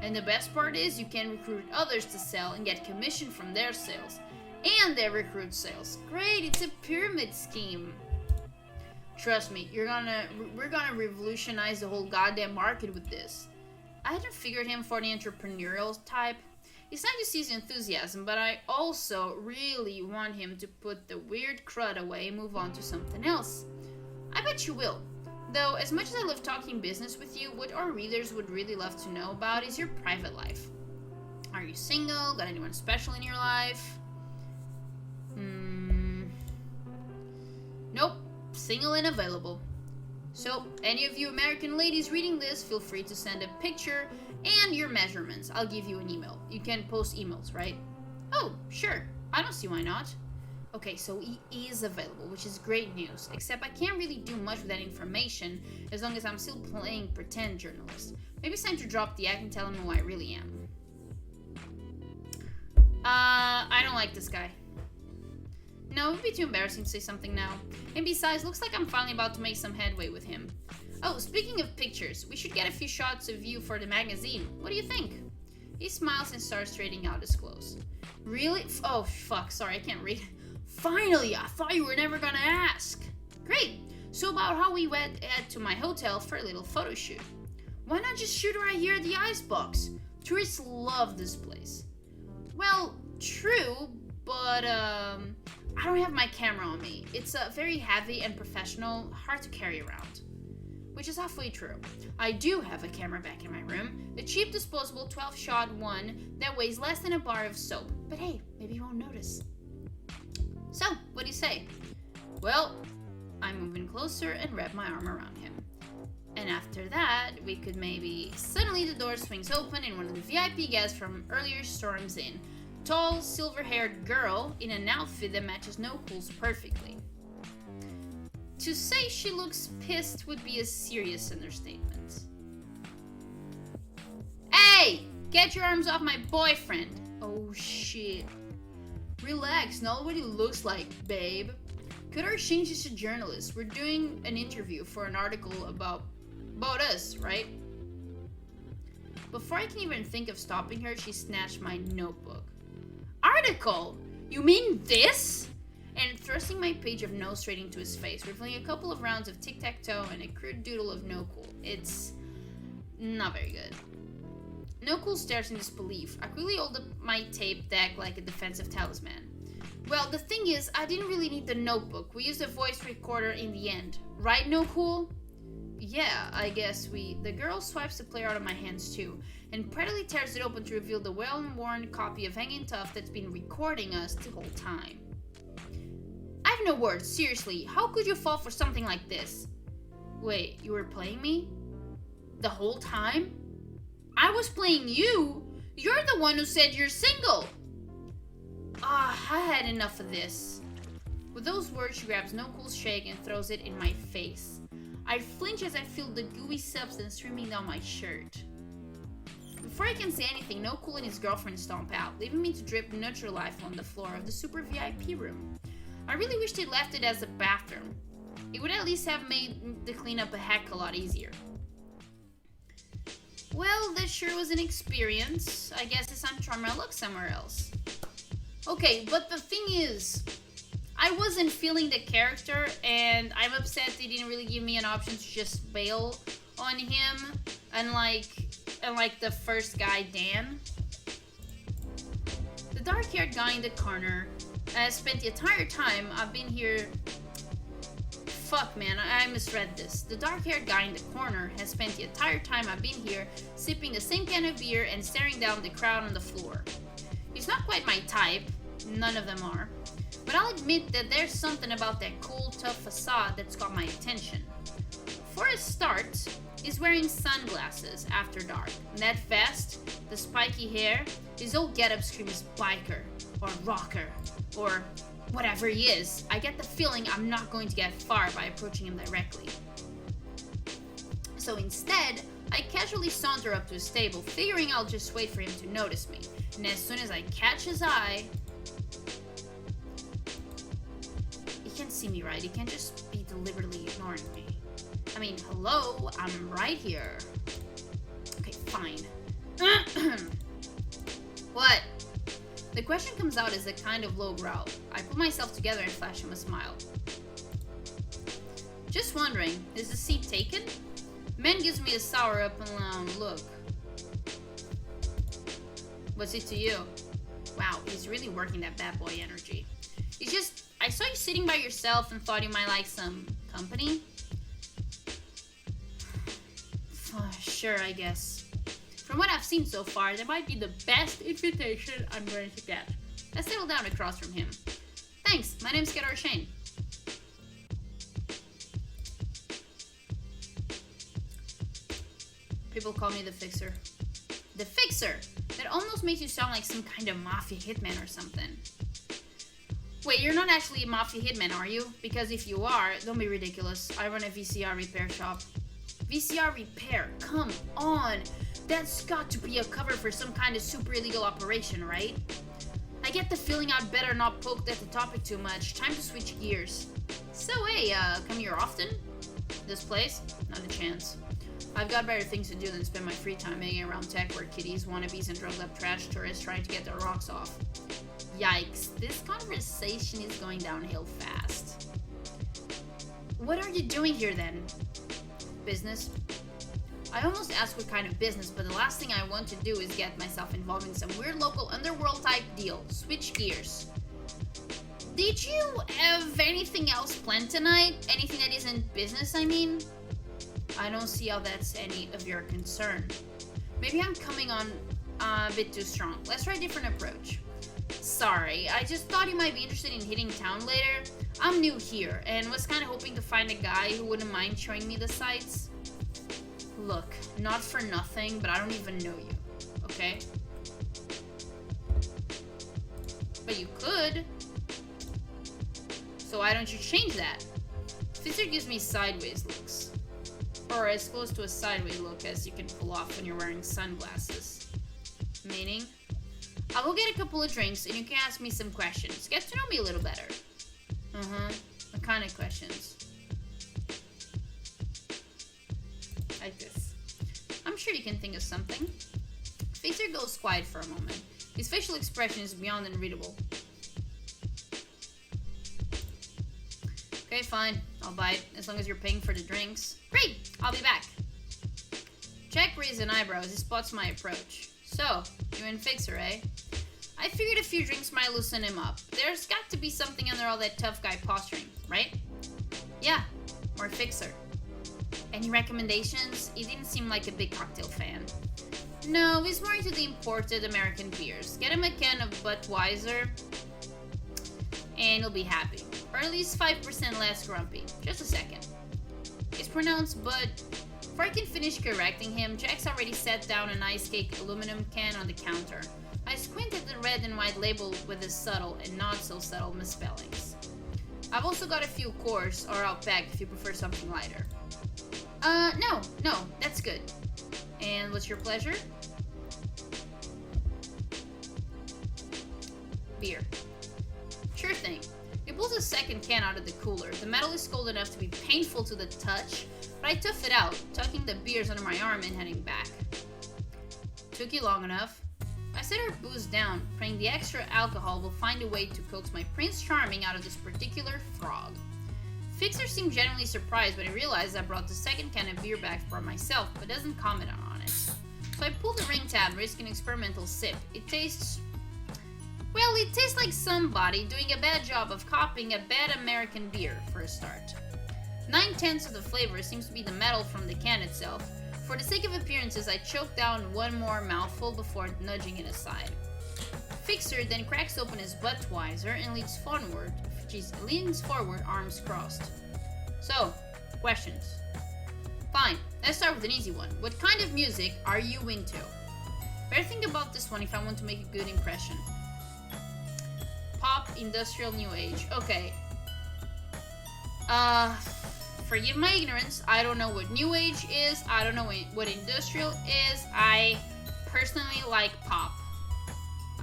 And the best part is you can recruit others to sell and get commission from their sales. And their recruit sales. Great, it's a pyramid scheme. Trust me, we're gonna revolutionize the whole goddamn market with this. I hadn't figured him for the entrepreneurial type. It's nice to see his enthusiasm, but I also really want him to put the weird crud away and move on to something else. I bet you will. Though, as much as I love talking business with you, what our readers would really love to know about is your private life. Are you single? Got anyone special in your life? Nope. Single and available. So, any of you American ladies reading this, feel free to send a picture and your measurements. I'll give you an email. You can post emails, right? Oh, sure. I don't see why not. Okay, so he is available, which is great news. Except I can't really do much with that information as long as I'm still playing pretend journalist. Maybe it's time to drop the act and tell him who I really am. I don't like this guy. No, it would be too embarrassing to say something now. And besides, looks like I'm finally about to make some headway with him. Oh, speaking of pictures, we should get a few shots of you for the magazine. What do you think? He smiles and starts straightening out his clothes. Really? Oh, fuck, sorry, I can't read. Finally, I thought you were never gonna ask. Great. So about how we went to my hotel for a little photo shoot. Why not just shoot right here at the Icebox? Tourists love this place. Well, true, but I don't have my camera on me. It's very heavy and professional, hard to carry around. Which is halfway true. I do have a camera back in my room, a cheap disposable 12-shot one that weighs less than a bar of soap. But hey, maybe you won't notice. So, what do you say? Well, I move in closer and wrap my arm around him. And after that, we could maybe... Suddenly the door swings open and one of the VIP guests from earlier storms in. Tall, silver-haired girl in an outfit that matches No Cool's perfectly. To say she looks pissed would be a serious understatement. Hey! Get your arms off my boyfriend! Oh shit. Relax, not what he looks like, babe. Could our change this to journalists? We're doing an interview for an article about us, right? Before I can even think of stopping her, she snatched my notebook. Article? You mean this? And thrusting my page of notes straight into his face, revealing a couple of rounds of tic-tac-toe and a crude doodle of no cool. It's not very good. No cool stares in disbelief. I quickly hold up my tape deck like a defensive talisman. Well, the thing is, I didn't really need the notebook. We used a voice recorder in the end. Right, No Cool? Yeah, I guess we... The girl swipes the player out of my hands too, and prettily tears it open to reveal the well-worn copy of Hanging Tough that's been recording us the whole time. I have no words, seriously. How could you fall for something like this? Wait, you were playing me? The whole time? I was playing you? You're the one who said you're single! I had enough of this. With those words, she grabs No Cool's shake and throws it in my face. I flinch as I feel the gooey substance streaming down my shirt. Before I can say anything, No Cool and his girlfriend stomp out, leaving me to drip Nutri Life on the floor of the super VIP room. I really wish they left it as a bathroom. It would at least have made the cleanup a heck a lot easier. Well, that sure was an experience. I guess it's time to try my luck somewhere else. Okay, but the thing is, I wasn't feeling the character, and I'm upset they didn't really give me an option to just bail on him, unlike the first guy, Dan. The dark-haired guy in the corner spent the entire time I've been here... Fuck, man, I misread this. The dark-haired guy in the corner has spent the entire time I've been here sipping the same can of beer and staring down the crowd on the floor. He's not quite my type, none of them are, but I'll admit that there's something about that cool, tough facade that's got my attention. For a start, he's wearing sunglasses after dark, and that vest, the spiky hair, his old getup screams biker, or rocker, or whatever he is. I get the feeling I'm not going to get far by approaching him directly. So instead, I casually saunter up to his table, figuring I'll just wait for him to notice me. And as soon as I catch his eye... He can't see me, right? He can't just be deliberately ignoring me. I mean, hello, I'm right here. Okay, fine. What? The question comes out as a kind of low growl. I put myself together and flash him a smile. Just wondering, is the seat taken? Man gives me a sour up and down look. What's it to you? Wow, he's really working that bad boy energy. It's just, I saw you sitting by yourself and thought you might like some company. Sure, I guess. From what I've seen so far, that might be the best invitation I'm going to get. I settle down across from him. Thanks, my name's Cata Shane. People call me the Fixer. The Fixer! That almost makes you sound like some kind of mafia hitman or something. Wait, you're not actually a mafia hitman, are you? Because if you are, don't be ridiculous. I run a VCR repair shop. VCR repair? Come on! That's got to be a cover for some kind of super illegal operation, right? I get the feeling I'd better not poke at the topic too much. Time to switch gears. So hey, come here often? This place? Not a chance. I've got better things to do than spend my free time hanging around tech where kiddies, wannabes, and drugged-up trash tourists trying to get their rocks off. Yikes, this conversation is going downhill fast. What are you doing here then? Business? I almost asked what kind of business, but the last thing I want to do is get myself involved in some weird local underworld type deal. Switch gears. Did you have anything else planned tonight? Anything that isn't business, I mean? I don't see how that's any of your concern. Maybe I'm coming on a bit too strong. Let's try a different approach. Sorry, I just thought you might be interested in hitting town later. I'm new here, and was kind of hoping to find a guy who wouldn't mind showing me the sights. Look, not for nothing, but I don't even know you, okay? But you could. So why don't you change that? Fizzer gives me sideways looks. Or as close to a sideways look as you can pull off when you're wearing sunglasses. Meaning? I'll go get a couple of drinks and you can ask me some questions. Get to know me a little better. What kind of questions? Like this. I'm sure you can think of something. Fixer goes quiet for a moment. His facial expression is beyond unreadable. Okay, fine. I'll buy it, as long as you're paying for the drinks. Great! I'll be back. Jack raises an eyebrow as he spots my approach. So, you and Fixer, eh? I figured a few drinks might loosen him up. There's got to be something under all that tough guy posturing, right? Yeah, or Fixer. Any recommendations? He didn't seem like a big cocktail fan. No, he's more into the imported American beers. Get him a can of Budweiser, and he'll be happy. Or at least 5% less grumpy. Just a second. It's pronounced Bud. Before I can finish correcting him, Jack's already set down an ice cake aluminum can on the counter. I squint at the red and white label with the subtle and not so subtle misspellings. I've also got a few Coors or Outback if you prefer something lighter. No, that's good. And what's your pleasure? Beer. Sure thing. He pulls a second can out of the cooler. The metal is cold enough to be painful to the touch, but I tough it out, tucking the beers under my arm and heading back. Took you long enough. I set our booze down, praying the extra alcohol will find a way to coax my Prince Charming out of this particular frog. Fixer seemed genuinely surprised when he realized I brought the second can of beer back for myself, but doesn't comment on it. So I pulled the ring tab, risking an experimental sip. It tastes like somebody doing a bad job of copying a bad American beer, for a start. 9/10 of the flavor seems to be the metal from the can itself. For the sake of appearances, I choked down one more mouthful before nudging it aside. Fixer then cracks open his Budweiser and leans forward, arms crossed. So, questions. Fine, let's start with an easy one. What kind of music are you into? Better think about this one if I want to make a good impression. Pop, industrial, new age. Okay. Forgive my ignorance. I don't know what new age is. I don't know what industrial is. I personally like pop.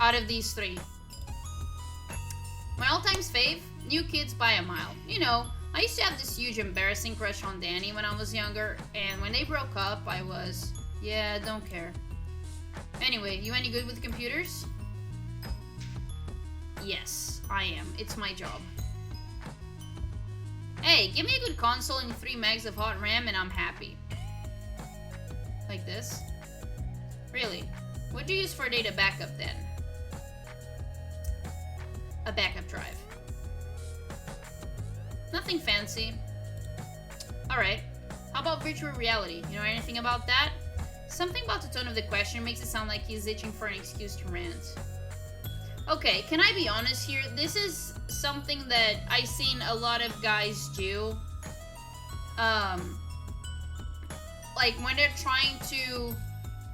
Out of these three. My all-time fave, New Kids by a Mile. You know, I used to have this huge embarrassing crush on Danny when I was younger, and when they broke up, I was, yeah, don't care. Anyway, you any good with computers? Yes, I am. It's my job. Hey, give me a good console and 3 megs of hot RAM and I'm happy. Like this? Really? What do you use for data backup then? A backup drive. Nothing fancy. Alright. How about virtual reality? You know anything about that? Something about the tone of the question makes it sound like he's itching for an excuse to rant. Okay, can I be honest here? This is something that I've seen a lot of guys do. Like when they're trying to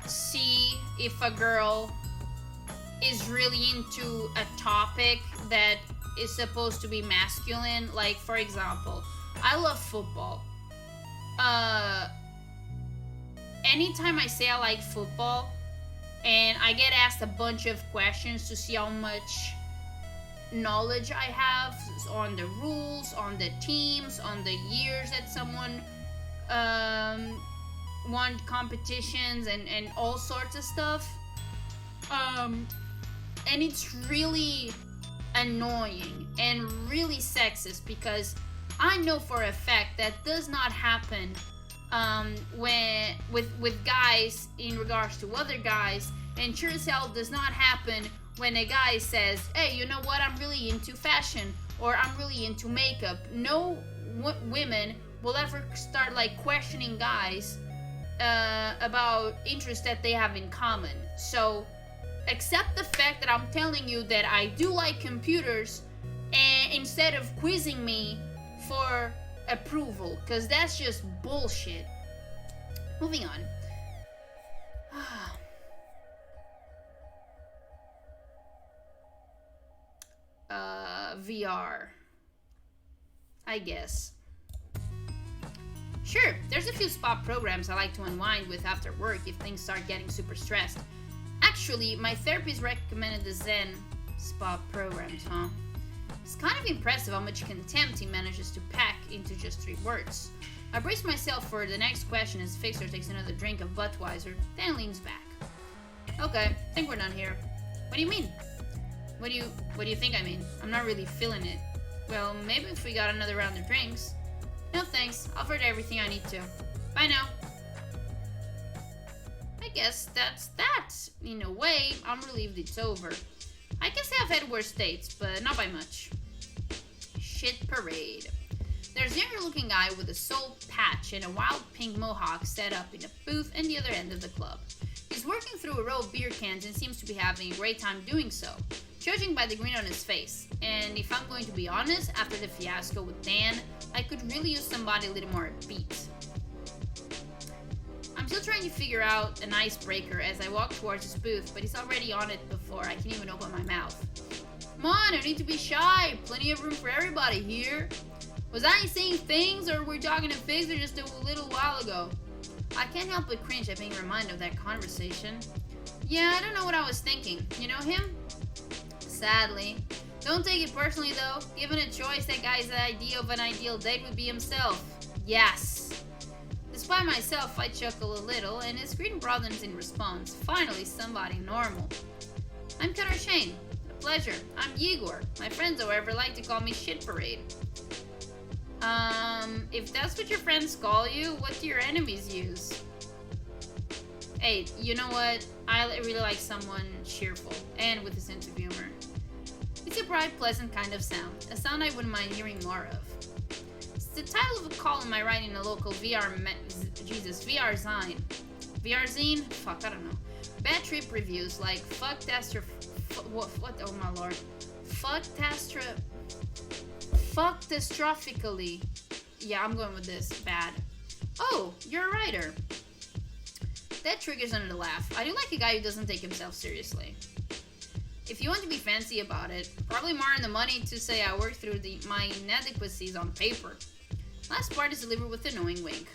see if a girl is really into a topic that is supposed to be masculine. Like, for example, I love football. Anytime I say I like football, and I get asked a bunch of questions to see how much knowledge I have on the rules, on the teams, on the years that someone won competitions and all sorts of stuff. And it's really annoying and really sexist because I know for a fact that does not happen when with guys in regards to other guys, and sure as hell does not happen when a guy says, hey, you know what, I'm really into fashion or I'm really into makeup. No women will ever start like questioning guys about interests that they have in common. So accept the fact that I'm telling you that I do like computers, and instead of quizzing me for approval, because that's just bullshit. Moving on. VR. I guess. Sure, there's a few spa programs I like to unwind with after work if things start getting super stressed. Actually, my therapist recommended the Zen spa programs, huh? It's kind of impressive how much contempt he manages to pack into just 3 words. I brace myself for the next question as Fixer takes another drink of Budweiser, then leans back. Okay, I think we're done here. What do you mean? What do you think I mean? I'm not really feeling it. Well, maybe if we got another round of drinks. No thanks, I've heard everything I need to. Bye now. I guess that's that. In a way, I'm relieved it's over. I can say I've had worse dates, but not by much. Shit parade. There's a younger looking guy with a soul patch and a wild pink mohawk set up in a booth at the other end of the club. He's working through a row of beer cans and seems to be having a great time doing so, judging by the grin on his face. And if I'm going to be honest, after the fiasco with Dan, I could really use somebody a little more upbeat. I'm still trying to figure out an icebreaker as I walk towards his booth, but he's already on it before I can even open my mouth. Come on, no need to be shy. Plenty of room for everybody here. Was I saying things, or were we talking to Fixer just a little while ago? I can't help but cringe at being reminded of that conversation. Yeah, I don't know what I was thinking. You know him? Sadly. Don't take it personally though. Given a choice, that guy's idea of an ideal date would be himself. Yes. Despite myself, I chuckle a little, and his grin broadens in response. Finally, somebody normal. I'm Cata. A pleasure. I'm Igor. My friends, however, like to call me Shit Parade. If that's what your friends call you, what do your enemies use? Hey, you know what? I really like someone cheerful and with a sense of humor. It's a bright, pleasant kind of sound, a sound I wouldn't mind hearing more of. It's the title of a column I write in a local VR zine. VR zine? Fuck, I don't know. Bad trip reviews like what? Oh my lord. Fucktastrophically. Yeah, I'm going with this. Bad. Oh, you're a writer. That triggers another laugh. I do like a guy who doesn't take himself seriously. If you want to be fancy about it, probably more in the money to say I work through my inadequacies on paper. Last part is delivered with a knowing wink.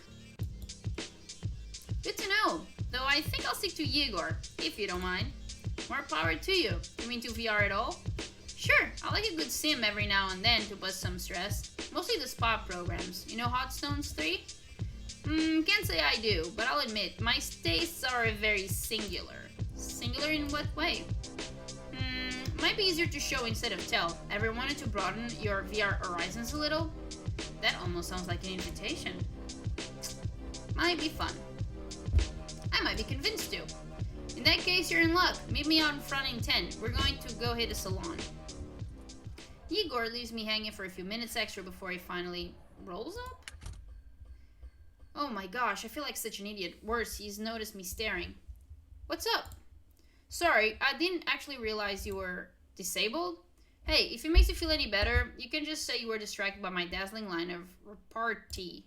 Good to know, though I think I'll stick to Igor, if you don't mind. More power to you. You mean to VR at all? Sure, I like a good sim every now and then to bust some stress. Mostly the spa programs. You know Hot Stones 3? Can't say I do, but I'll admit, my tastes are very singular. Singular in what way? Might be easier to show instead of tell. Ever wanted to broaden your VR horizons a little? That almost sounds like an invitation. Might be fun. I might be convinced to. In that case, you're in luck. Meet me out in front in 10. We're going to go hit a salon. Igor leaves me hanging for a few minutes extra before he finally rolls up. Oh my gosh, I feel like such an idiot. Worse, he's noticed me staring. What's up? Sorry, I didn't actually realize you were disabled. Hey, if it makes you feel any better, you can just say you were distracted by my dazzling line of repartee.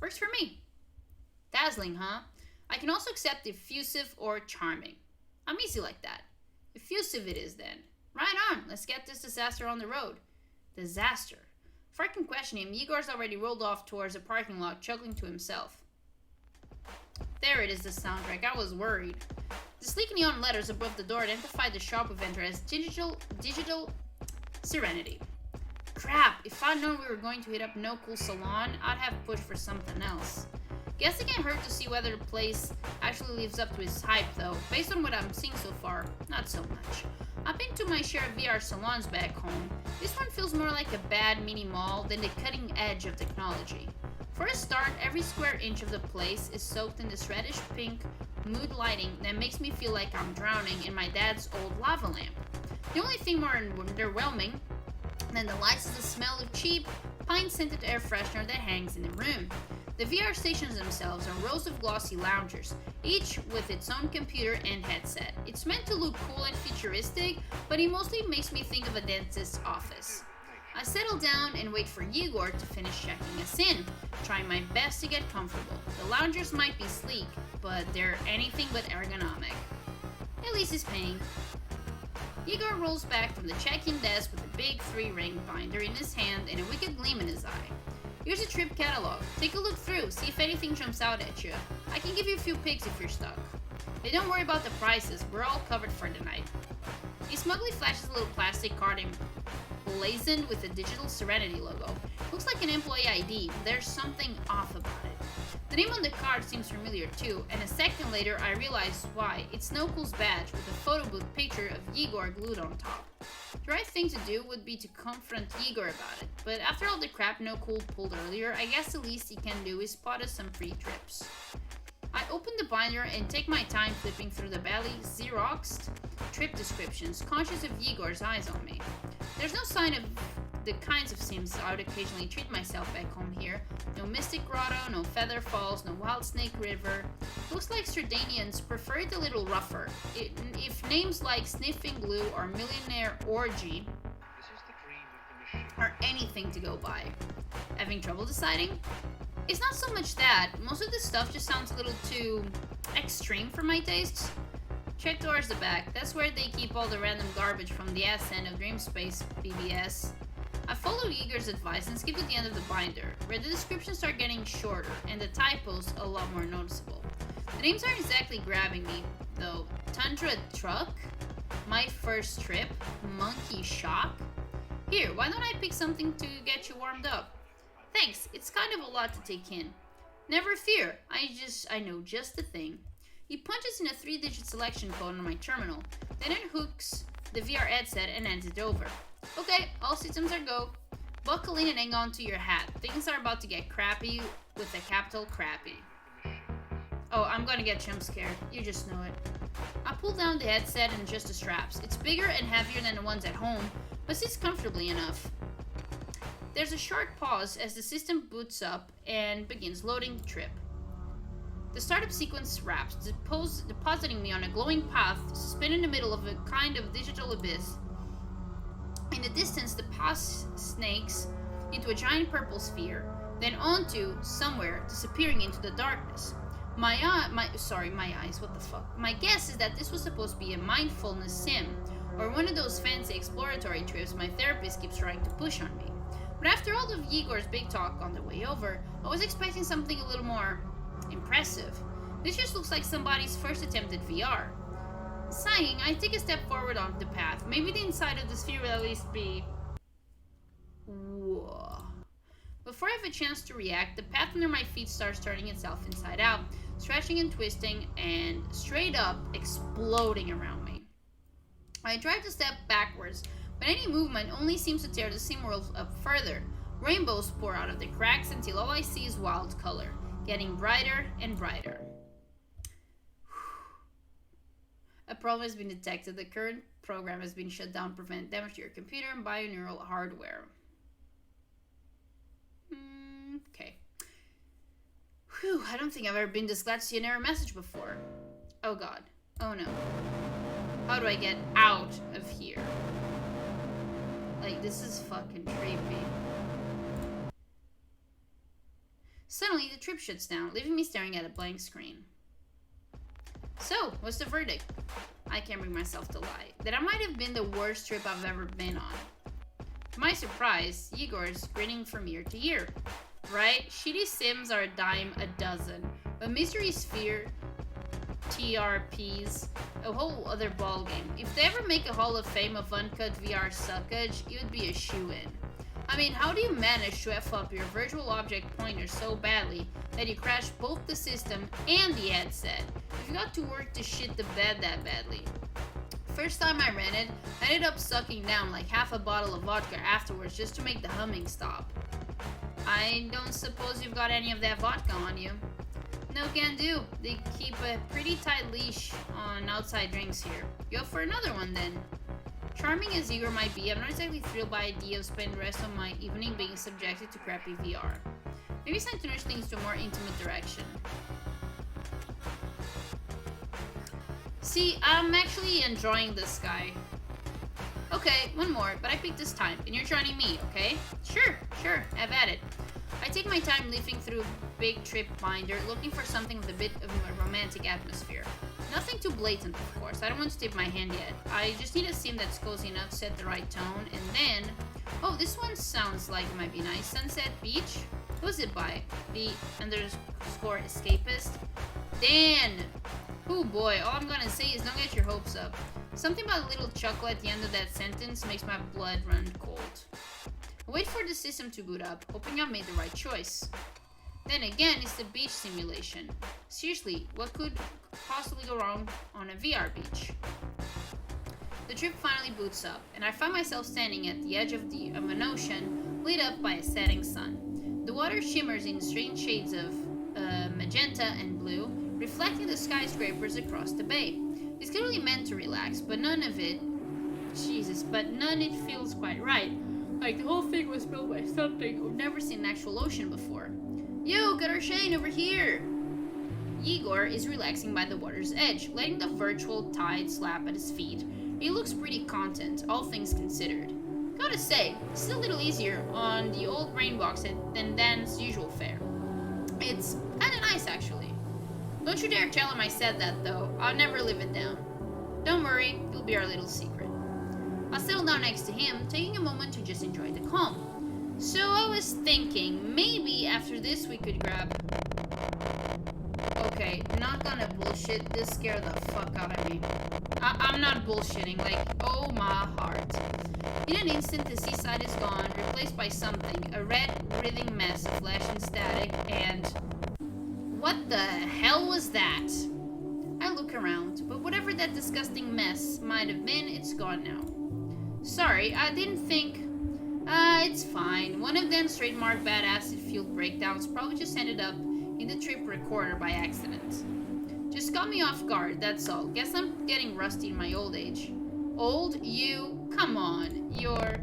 Works for me. Dazzling, huh? I can also accept effusive or charming. I'm easy like that. Effusive it is then. Right on, let's get this disaster on the road. Disaster. Before I can question him, Igor's already rolled off towards the parking lot, chuckling to himself. There it is, the soundtrack. I was worried. The sleek neon letters above the door identified the shop eventer as Digital Serenity. Crap, if I'd known we were going to hit up No Cool Salon, I'd have pushed for something else. Guess it can't hurt to see whether the place actually lives up to its hype though. Based on what I'm seeing so far, not so much. I've been to my share of VR salons back home. This one feels more like a bad mini mall than the cutting edge of technology. For a start, every square inch of the place is soaked in this reddish pink mood lighting that makes me feel like I'm drowning in my dad's old lava lamp. The only thing more underwhelming than the lights is the smell of cheap, pine-scented air freshener that hangs in the room. The VR stations themselves are rows of glossy loungers, each with its own computer and headset. It's meant to look cool and futuristic, but it mostly makes me think of a dentist's office. I settle down and wait for Igor to finish checking us in, trying my best to get comfortable. The loungers might be sleek, but they're anything but ergonomic. At least he's paying. Igor rolls back from the check-in desk with a big 3-ring binder in his hand and a wicked gleam in his eye. Here's a trip catalog. Take a look through, see if anything jumps out at you. I can give you a few picks if you're stuck. Hey, don't worry about the prices, we're all covered for the night. He smugly flashes a little plastic card emblazoned with the Digital Serenity logo. Looks like an employee ID, but there's something off about it. The name on the card seems familiar too, and a second later I realized why. It's No Cool's badge with a photo booth picture of Igor glued on top. The right thing to do would be to confront Igor about it, but after all the crap No Cool pulled earlier, I guess the least he can do is spot us some free trips. I open the binder and take my time flipping through the badly Xeroxed trip descriptions, conscious of Igor's eyes on me. There's no sign of the kinds of sims I would occasionally treat myself back home here. No Mystic Grotto, no Feather Falls, no Wild Snake River. Looks like Sardinians prefer it a little rougher. If names like Sniffing Glue or Millionaire Orgy are anything to go by. Having trouble deciding? It's not so much that. Most of the stuff just sounds a little too extreme for my tastes. Check towards the back. That's where they keep all the random garbage from the ass end of Dreamspace BBS. I followed Igor's advice and skipped to the end of the binder, where the descriptions start getting shorter and the typos a lot more noticeable. The names aren't exactly grabbing me, though. Tundra Truck, My First Trip, Monkey Shock. Here, why don't I pick something to get you warmed up? Thanks, it's kind of a lot to take in. Never fear, I know just the thing. He punches in a 3-digit selection code on my terminal, then unhooks the VR headset and hands it over. Okay, all systems are go. Buckle in and hang on to your hat. Things are about to get crappy with a capital crappy. Oh, I'm gonna get jump scared. You just know it. I pull down the headset and adjust the straps. It's bigger and heavier than the ones at home, but sits comfortably enough. There's a short pause as the system boots up and begins loading the trip. The startup sequence wraps, depositing me on a glowing path suspended in the middle of a kind of digital abyss. In the distance, the path snakes into a giant purple sphere, then onto somewhere, disappearing into the darkness. My eyes, what the fuck? My guess is that this was supposed to be a mindfulness sim, or one of those fancy exploratory trips my therapist keeps trying to push on me. But after all of Igor's big talk on the way over, I was expecting something a little more impressive. This just looks like somebody's first attempt at VR. Sighing, I take a step forward on the path. Maybe the inside of the sphere will at least be... Whoa. Before I have a chance to react, the path under my feet starts turning itself inside out, stretching and twisting, and straight up exploding around me. I try to step backwards, but any movement only seems to tear the sim world up further. Rainbows pour out of the cracks until all I see is wild color, getting brighter and brighter. A problem has been detected. The current program has been shut down to prevent damage to your computer and bioneural hardware. Okay. Whew, I don't think I've ever been this glad to see an error message before. Oh god. Oh no. How do I get out of here? Like, this is fucking creepy. Suddenly, the trip shuts down, leaving me staring at a blank screen. So, what's the verdict? I can't bring myself to lie. That I might have been the worst trip I've ever been on. To my surprise, Igor's grinning from ear to ear. Right? Shitty sims are a dime a dozen. But Mystery Sphere TRP's a whole other ballgame. If they ever make a Hall of Fame of uncut VR suckage, it would be a shoo-in. I mean, how do you manage to F up your virtual object pointer so badly that you crash both the system and the headset? If you got to work to shit the bed that badly. First time I ran it, I ended up sucking down like half a bottle of vodka afterwards just to make the humming stop. I don't suppose you've got any of that vodka on you. No can do. They keep a pretty tight leash on outside drinks here. You up for another one then? Charming as Igor might be, I'm not exactly thrilled by the idea of spending the rest of my evening being subjected to crappy VR. Maybe it's time to nudge things to a more intimate direction. See, I'm actually enjoying this guy. Okay, one more, but I picked this time, and you're joining me, okay? Sure, have at it. I take my time leafing through big trip binder, looking for something with a bit of a romantic atmosphere. Nothing too blatant, of course. I don't want to tip my hand yet. I just need a sim that's cozy enough to set the right tone, and then... Oh, this one sounds like it might be nice. Sunset Beach? Who's it by? The _ escapist? Dan! Oh boy, all I'm gonna say is don't get your hopes up. Something about a little chuckle at the end of that sentence makes my blood run cold. I wait for the system to boot up, hoping I made the right choice. Then again, it's the beach simulation. Seriously, what could possibly go wrong on a VR beach? The trip finally boots up, and I find myself standing at the edge of an ocean lit up by a setting sun. The water shimmers in strange shades of magenta and blue, reflecting the skyscrapers across the bay. It's clearly meant to relax, but none it feels quite right. Like the whole thing was built by something I've never seen an actual ocean before. Yo, Cata over here! Igor is relaxing by the water's edge, letting the virtual tide slap at his feet. He looks pretty content, all things considered. Gotta say, it's a little easier on the old brain box than Dan's usual fare. It's kinda nice, actually. Don't you dare tell him I said that, though. I'll never live it down. Don't worry, it'll be our little secret. I settle down next to him, taking a moment to just enjoy the calm. So I was thinking, maybe after this we could grab... Okay, not gonna bullshit, this scared the fuck out of me. I'm not bullshitting, like, oh my heart. In an instant, the seaside is gone, replaced by something, a red, writhing mess of flesh and static, and... What the hell was that? I look around, but whatever that disgusting mess might have been, it's gone now. Sorry, I didn't think... it's fine. One of Dan's trademark bad acid-fueled breakdowns probably just ended up in the trip recorder by accident. Just caught me off guard, that's all. Guess I'm getting rusty in my old age. Old? You? Come on. Your...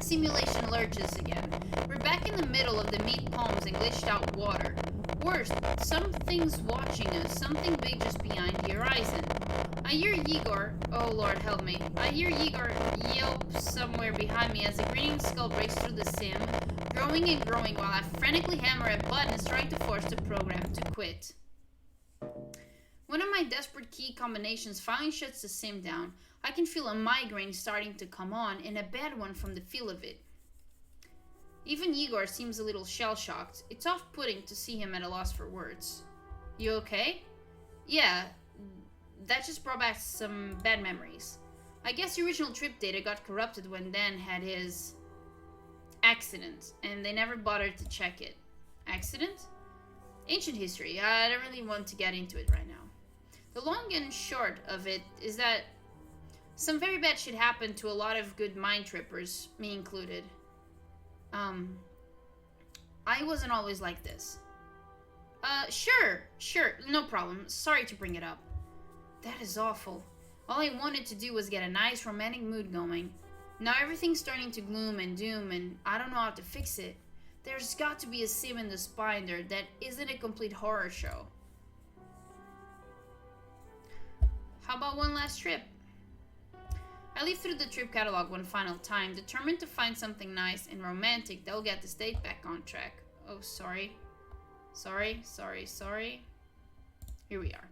Simulation lurches again. We're back in the middle of the meat palms and glitched out water. Worse, something's watching us. Something big just behind the horizon. I hear Igor... Oh, Lord, help me. I hear Igor yelp somewhere behind me as a grinning skull breaks through the sim, growing and growing while I frantically hammer at buttons trying to force the program to quit. One of my desperate key combinations finally shuts the sim down. I can feel a migraine starting to come on, and a bad one from the feel of it. Even Igor seems a little shell-shocked. It's off-putting to see him at a loss for words. You okay? Yeah, that just brought back some bad memories. I guess the original trip data got corrupted when Dan had his accident, and they never bothered to check it. Accident? Ancient history. I don't really want to get into it right now. The long and short of it is that some very bad shit happened to a lot of good mind trippers, me included. I wasn't always like this. Sure, no problem. Sorry to bring it up. That is awful. All I wanted to do was get a nice romantic mood going. Now everything's turning to gloom and doom, and I don't know how to fix it. There's got to be a sim in the binder that isn't a complete horror show. How about one last trip? I leaf through the trip catalog one final time, determined to find something nice and romantic that'll get the state back on track. Oh, sorry. Here we are.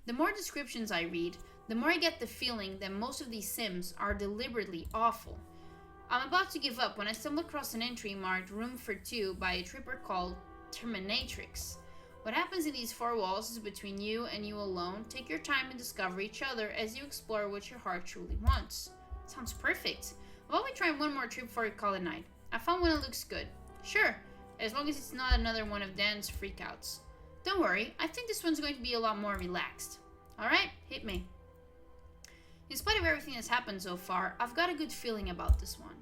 The more descriptions I read, the more I get the feeling that most of these sims are deliberately awful. I'm about to give up when I stumble across an entry marked Room for Two by a tripper called Terminatrix. What happens in these four walls is between you and you alone. Take your time and discover each other as you explore what your heart truly wants. Sounds perfect. Why don't we try one more trip before we call it night? I found one that looks good. Sure, as long as it's not another one of Dan's freakouts. Don't worry, I think this one's going to be a lot more relaxed. Alright, hit me. In spite of everything that's happened so far, I've got a good feeling about this one.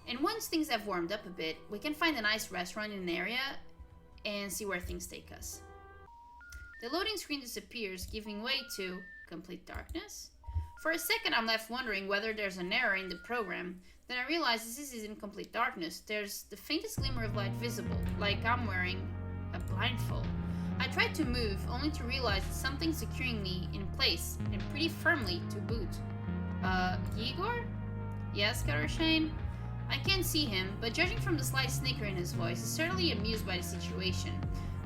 And once things have warmed up a bit, we can find a nice restaurant in the area and see where things take us. The loading screen disappears, giving way to complete darkness. For a second, I'm left wondering whether there's an error in the program. Then I realize this isn't complete darkness. There's the faintest glimmer of light visible, like I'm wearing a blindfold. I tried to move, only to realize that something's securing me in place, and pretty firmly to boot. Igor? Yes, Cata? I can't see him, but judging from the slight snicker in his voice, he's certainly amused by the situation.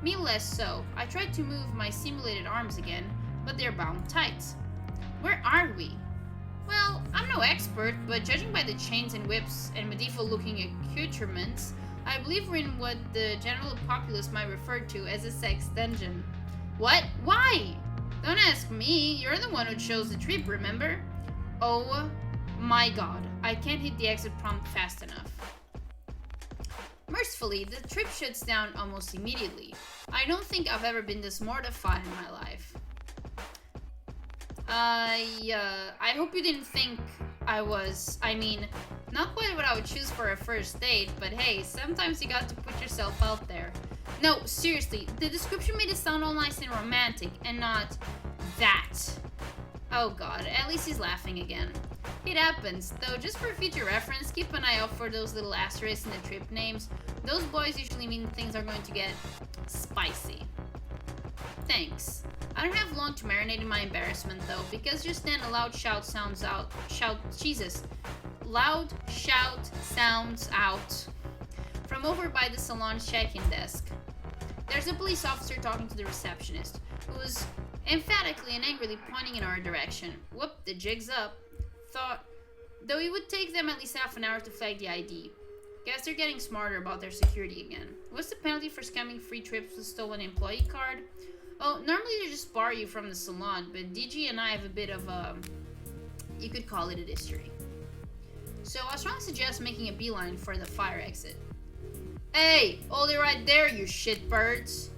Me less so. I tried to move my simulated arms again, but they're bound tight. Where are we? Well, I'm no expert, but judging by the chains and whips and medieval-looking accoutrements, I believe we're in what the general populace might refer to as a sex dungeon. What? Why? Don't ask me. You're the one who chose the trip, remember? Oh my god. I can't hit the exit prompt fast enough. Mercifully, the trip shuts down almost immediately. I don't think I've ever been this mortified in my life. I hope you didn't think not quite what I would choose for a first date, but hey, sometimes you got to put yourself out there. No, seriously, the description made it sound all nice and romantic, and not that. Oh god, at least he's laughing again. It happens, though just for future reference, keep an eye out for those little asterisks in the trip names. Those boys usually mean things are going to get spicy. Thanks. I don't have long to marinate in my embarrassment though, because just then a loud shout sounds out. Loud shout sounds out from over by the salon's check-in desk. There's a police officer talking to the receptionist, who's emphatically and angrily pointing in our direction. Whoop, the jig's up. Though it would take them at least half an hour to flag the ID. Guess they're getting smarter about their security again. What's the penalty for scamming free trips with stolen employee card? Oh, normally they just bar you from the salon, but DG and I have a bit of you could call it a history. So I was trying to suggest making a beeline for the fire exit. Hey, hold it right there, you shitbirds!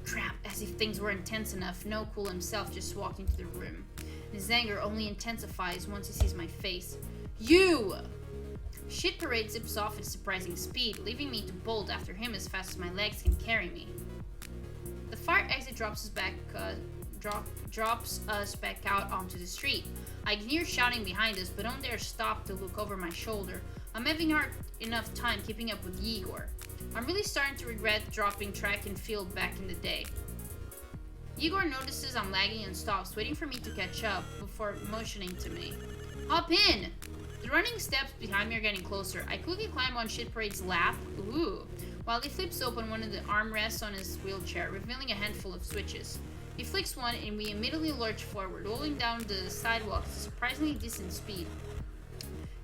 Crap, as if things weren't tense enough, No Cool himself just walked into the room. His anger only intensifies once he sees my face. You! Shit Parade zips off at surprising speed, leaving me to bolt after him as fast as my legs can carry me. The fire exit drops us back out onto the street. I can hear shouting behind us, but don't dare stop to look over my shoulder. I'm having hard enough time keeping up with Igor. I'm really starting to regret dropping track and field back in the day. Igor notices I'm lagging and stops, waiting for me to catch up before motioning to me. Hop in! The running steps behind me are getting closer. I quickly climb on Shit Parade's lap, while he flips open one of the armrests on his wheelchair, revealing a handful of switches. He flicks one and we immediately lurch forward, rolling down the sidewalk at a surprisingly decent speed.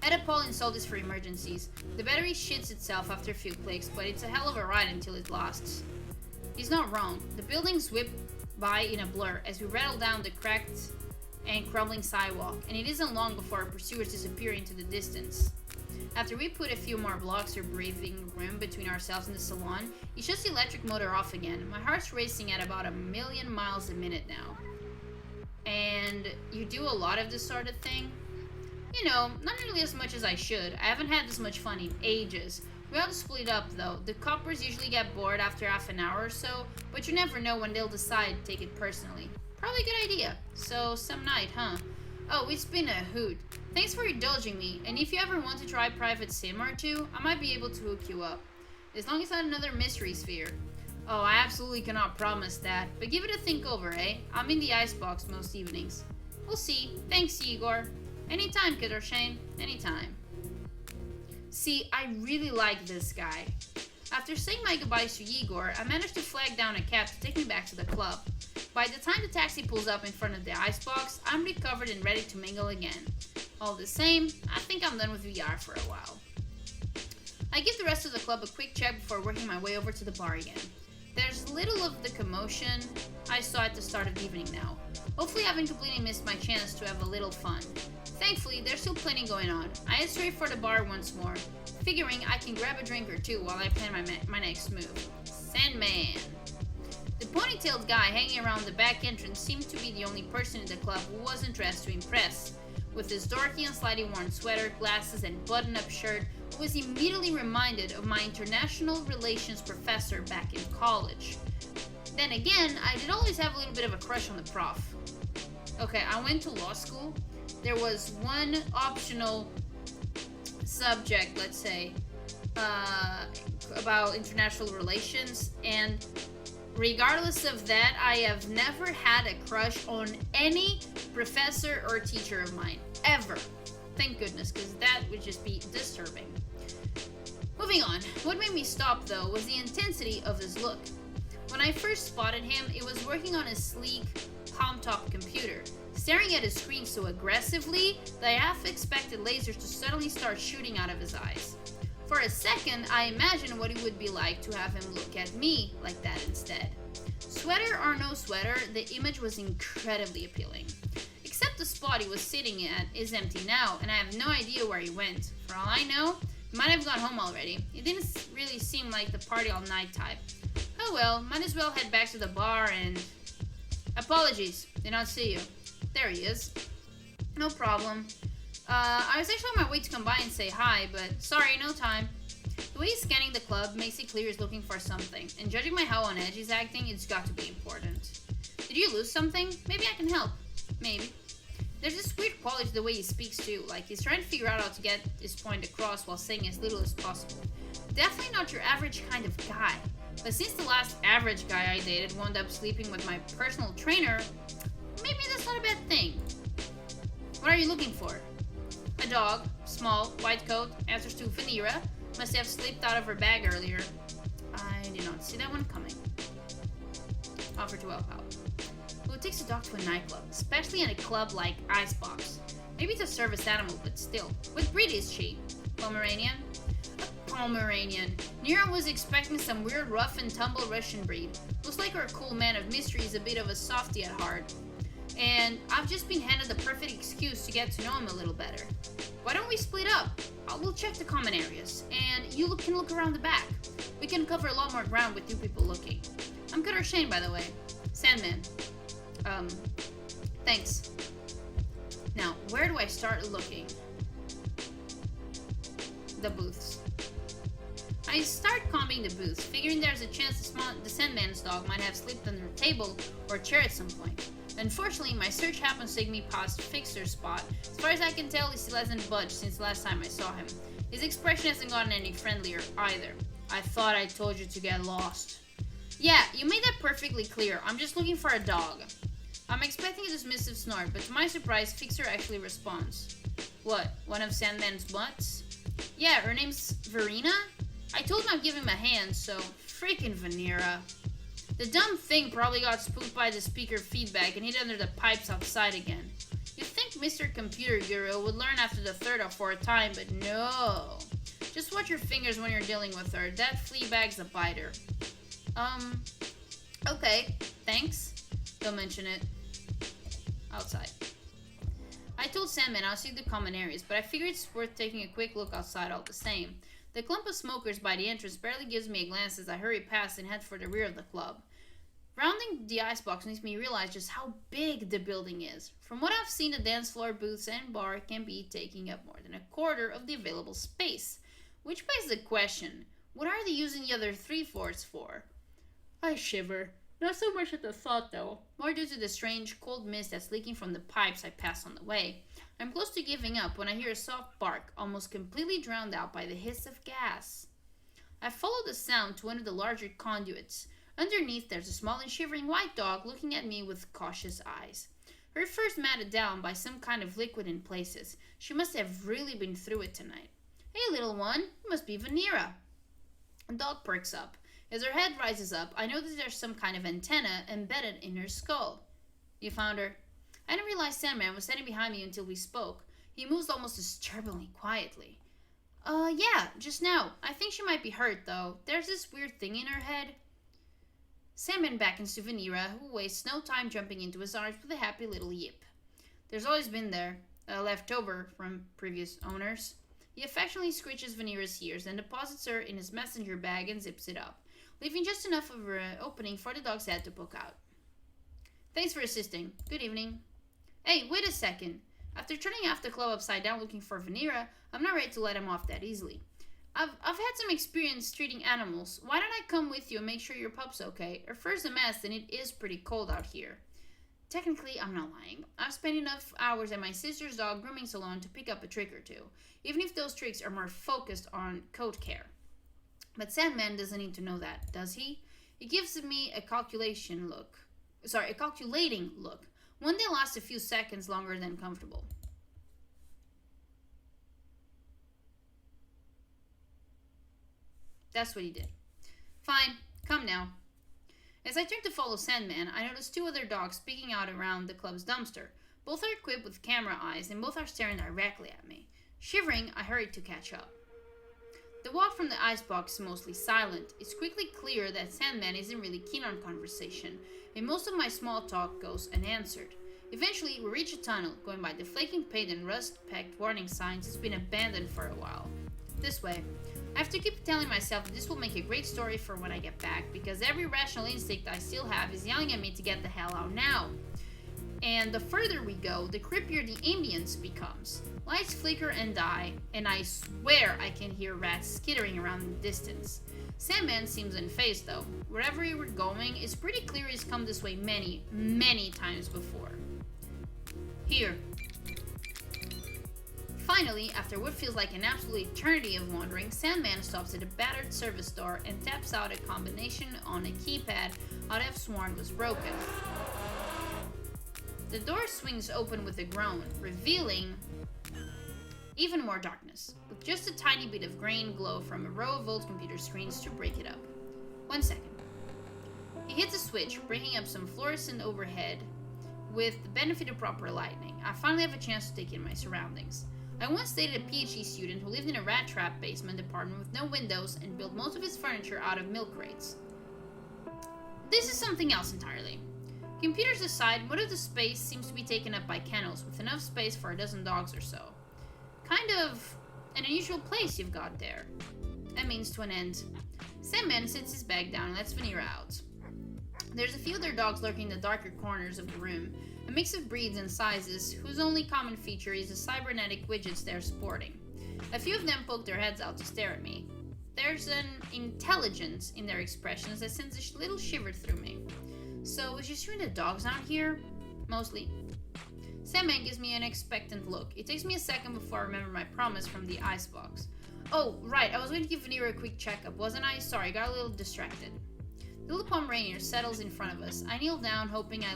Head up all installed is for emergencies. The battery shits itself after a few clicks, but it's a hell of a ride until it lasts. He's not wrong. The buildings whip by in a blur as we rattle down the cracked and crumbling sidewalk, and it isn't long before our pursuers disappear into the distance. After we put a few more blocks or breathing room between ourselves and the salon, he shuts the electric motor off again. My heart's racing at about 1,000,000 miles a minute now. And you do a lot of this sort of thing? You know, not nearly as much as I should. I haven't had this much fun in ages. We ought to split up though. The coppers usually get bored after half an hour or so, but you never know when they'll decide to take it personally. Probably a good idea. So, some night, huh? Oh, it's been a hoot. Thanks for indulging me, and if you ever want to try private sim or two, I might be able to hook you up. As long as not another mystery sphere. Oh, I absolutely cannot promise that, but give it a think over, eh? I'm in the icebox most evenings. We'll see. Thanks, Igor. Anytime, Kid or Shane. Anytime. See, I really like this guy. After saying my goodbyes to Igor, I managed to flag down a cab to take me back to the club. By the time the taxi pulls up in front of the icebox, I'm recovered and ready to mingle again. All the same, I think I'm done with VR for a while. I give the rest of the club a quick check before working my way over to the bar again. There's little of the commotion I saw at the start of the evening now. Hopefully I haven't completely missed my chance to have a little fun. Thankfully, there's still plenty going on. I head straight for the bar once more, figuring I can grab a drink or two while I plan my next move. Sandman. The ponytailed guy hanging around the back entrance seemed to be the only person in the club who wasn't dressed to impress. With his dorky and slightly worn sweater, glasses, and button-up shirt, I was immediately reminded of my international relations professor back in college. Then again, I did always have a little bit of a crush on the prof. Okay, I went to law school. There was one optional subject, let's say, about international relations, and regardless of that, I have never had a crush on any professor or teacher of mine. Ever. Thank goodness, because that would just be disturbing. Moving on, what made me stop though was the intensity of his look. When I first spotted him, it was working on his sleek, palm-top computer, staring at his screen so aggressively that I half expected lasers to suddenly start shooting out of his eyes. For a second, I imagined what it would be like to have him look at me like that instead. Sweater or no sweater, the image was incredibly appealing. Except the spot he was sitting at is empty now, and I have no idea where he went. For all I know, Might have gone home already. It didn't really seem like the party all night type. Oh well, might as well head back to the bar and... Apologies, did not see you. There he is. No problem. I was actually on my way to come by and say hi, but sorry, no time. The way he's scanning the club makes it clear he's looking for something, and judging by how on edge he's acting, it's got to be important. Did you lose something? Maybe I can help. Maybe. There's this weird quality to the way he speaks too, like he's trying to figure out how to get his point across while saying as little as possible. Definitely not your average kind of guy. But since the last average guy I dated wound up sleeping with my personal trainer, maybe that's not a bad thing. What are you looking for? A dog, small, white coat, answers to Vanira. Must have slipped out of her bag earlier. I did not see that one coming. Offer to help out. Who takes a dog to a nightclub, especially in a club like Icebox? Maybe it's a service animal, but still. What breed is she? Pomeranian? A Pomeranian. Nira was expecting some weird rough and tumble Russian breed. Looks like our cool man of mystery is a bit of a softie at heart. And I've just been handed the perfect excuse to get to know him a little better. Why don't we split up? We'll check the common areas, and you can look around the back. We can cover a lot more ground with two people looking. I'm Cutter Shane, by the way. Sandman. Thanks. Now, where do I start looking? The booths. I start combing the booths, figuring there's a chance the Sandman's dog might have slipped under a table or chair at some point. Unfortunately, my search happens to take me past Fixer's spot. As far as I can tell, he still hasn't budged since last time I saw him. His expression hasn't gotten any friendlier either. I thought I told you to get lost. Yeah, you made that perfectly clear. I'm just looking for a dog. I'm expecting a dismissive snort, but to my surprise, Fixer actually responds. What, one of Sandman's mutts? Yeah, her name's Verena? I told him I'd give him a hand, so freaking Vanira. The dumb thing probably got spooked by the speaker feedback and hid under the pipes outside again. You'd think Mr. Computer Guru would learn after the third or fourth time, but no. Just watch your fingers when you're dealing with her. That flea bag's a biter. Okay, thanks. Don't mention it. Outside. I told Sandman I'll see the common areas, but I figured it's worth taking a quick look outside all the same. The clump of smokers by the entrance barely gives me a glance as I hurry past and head for the rear of the club. Rounding the icebox makes me realize just how big the building is. From what I've seen, the dance floor, booths, and bar can be taking up more than a quarter of the available space. Which begs the question, what are they using the other 3/4 for? I shiver. Not so much at the thought, though. More due to the strange, cold mist that's leaking from the pipes I pass on the way. I'm close to giving up when I hear a soft bark, almost completely drowned out by the hiss of gas. I follow the sound to one of the larger conduits. Underneath, there's a small and shivering white dog looking at me with cautious eyes. Her fur's matted down by some kind of liquid in places. She must have really been through it tonight. Hey, little one, it must be Vanira. The dog perks up. As her head rises up, I notice there's some kind of antenna embedded in her skull. You found her? I didn't realize Sandman was standing behind me until we spoke. He moves almost disturbingly quietly. Yeah, just now. I think she might be hurt, though. There's this weird thing in her head. Sandman beckons to Vanira, who wastes no time jumping into his arms with a happy little yip. There's always been there, left over from previous owners. He affectionately scritches Vanira's ears and deposits her in his messenger bag and zips it up, leaving just enough of an opening for the dog's head to poke out. Thanks for assisting. Good evening. Hey, wait a second. After turning half the club upside down looking for Vanira, I'm not ready to let him off that easily. I've had some experience treating animals. Why don't I come with you and make sure your pup's okay? Her fur's a mess and it is pretty cold out here. Technically, I'm not lying. I've spent enough hours at my sister's dog grooming salon to pick up a trick or two, even if those tricks are more focused on coat care. But Sandman doesn't need to know that, does he? He gives me a calculating look. One that lasts a few seconds longer than comfortable. That's what he did. Fine, come now. As I turn to follow Sandman, I notice two other dogs peeking out around the club's dumpster. Both are equipped with camera eyes and both are staring directly at me. Shivering, I hurry to catch up. The walk from the icebox is mostly silent. It's quickly clear that Sandman isn't really keen on conversation, and most of my small talk goes unanswered. Eventually, we reach a tunnel, going by the flaking paint and rust-pecked warning signs it's been abandoned for a while. This way. I have to keep telling myself that this will make a great story for when I get back, because every rational instinct I still have is yelling at me to get the hell out now. And the further we go, the creepier the ambience becomes. Lights flicker and die, and I swear I can hear rats skittering around in the distance. Sandman seems unfazed though. Wherever we're going, it's pretty clear he's come this way many, many times before. Here. Finally, after what feels like an absolute eternity of wandering, Sandman stops at a battered service door and taps out a combination on a keypad I'd have sworn was broken. The door swings open with a groan, revealing even more darkness, with just a tiny bit of green glow from a row of old computer screens to break it up. 1 second. He hits a switch, bringing up some fluorescent overhead. With the benefit of proper lighting, I finally have a chance to take in my surroundings. I once dated a PhD student who lived in a rat trap basement apartment with no windows and built most of his furniture out of milk crates. This is something else entirely. Computers aside, most of the space seems to be taken up by kennels, with enough space for a dozen dogs or so. Kind of an unusual place you've got there. That means to an end. Sandman sits his bag down and lets Vanilla out. There's a few other dogs lurking in the darker corners of the room, a mix of breeds and sizes, whose only common feature is the cybernetic widgets they're sporting. A few of them poke their heads out to stare at me. There's an intelligence in their expressions that sends a little shiver through me. So, is just you and the dogs out here? Mostly. Sandman gives me an expectant look. It takes me a second before I remember my promise from the icebox. Oh, right, I was going to give Vanilla a quick checkup, wasn't I? Sorry, got a little distracted. The little Pomeranian settles in front of us. I kneel down, hoping I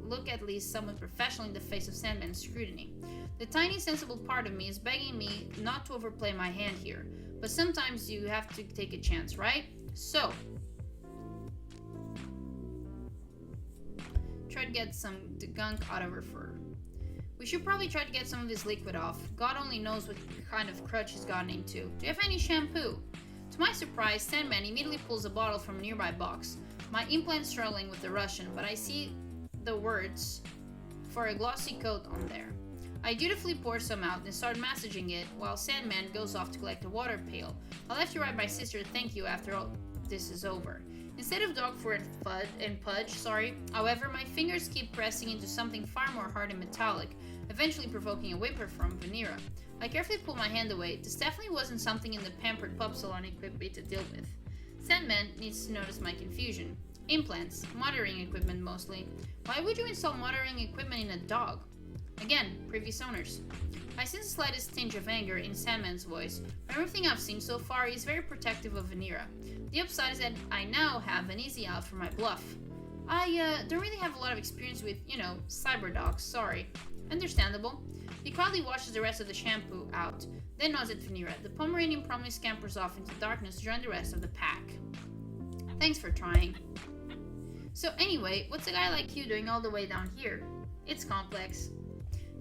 look at least somewhat professional in the face of Sandman's scrutiny. The tiny, sensible part of me is begging me not to overplay my hand here, but sometimes you have to take a chance, right? So, try to get some gunk out of her fur. We should probably try to get some of this liquid off. God only knows what kind of crutch he's gotten into. Do you have any shampoo? To my surprise, Sandman immediately pulls a bottle from a nearby box. My implant's struggling with the Russian, but I see the words for a glossy coat on there. I dutifully pour some out and start massaging it while Sandman goes off to collect a water pail. I'll have to write my sister a thank you after all this is over. Instead of dog food and pudge, however, my fingers keep pressing into something far more hard and metallic, eventually provoking a whimper from Vanilla. I carefully pull my hand away. This definitely wasn't something in the pampered pup salon equipped me to deal with. Sandman needs to notice my confusion. Implants, monitoring equipment mostly. Why would you install monitoring equipment in a dog? Again, previous owners. I sense the slightest tinge of anger in Sandman's voice. From everything I've seen so far, he's very protective of Vanilla. The upside is that I now have an easy out for my bluff. I don't really have a lot of experience with, cyber dogs, sorry. Understandable. He quietly washes the rest of the shampoo out, then nods at Vanilla. The Pomeranian promptly scampers off into darkness to join the rest of the pack. Thanks for trying. So anyway, what's a guy like you doing all the way down here? It's complex.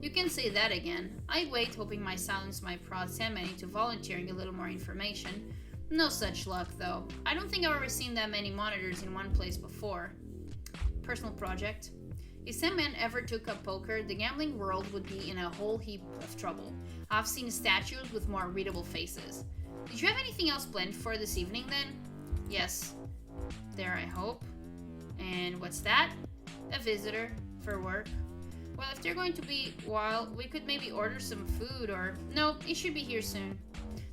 You can say that again. I wait, hoping my silence might prod Sandman into volunteering a little more information. No such luck, though. I don't think I've ever seen that many monitors in one place before. Personal project. If Sandman ever took up poker, the gambling world would be in a whole heap of trouble. I've seen statues with more readable faces. Did you have anything else planned for this evening, then? Yes. There, I hope. And what's that? A visitor. For work. Well, if they're going to be, we could maybe order some food or... No, he should be here soon.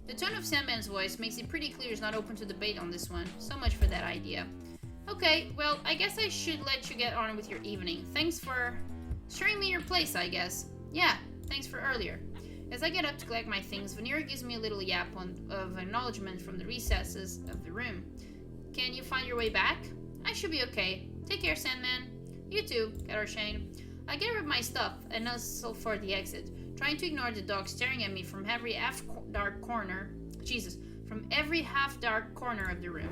The tone of Sandman's voice makes it pretty clear he's not open to debate on this one. So much for that idea. Okay, well, I guess I should let you get on with your evening. Thanks for showing me your place, I guess. Yeah, thanks for earlier. As I get up to collect my things, Vanilla gives me a little yap of acknowledgement from the recesses of the room. Can you find your way back? I should be okay. Take care, Sandman. You too, Shane. I get rid of my stuff and nuzzle for the exit, trying to ignore the dog staring at me from every half-dark corner of the room.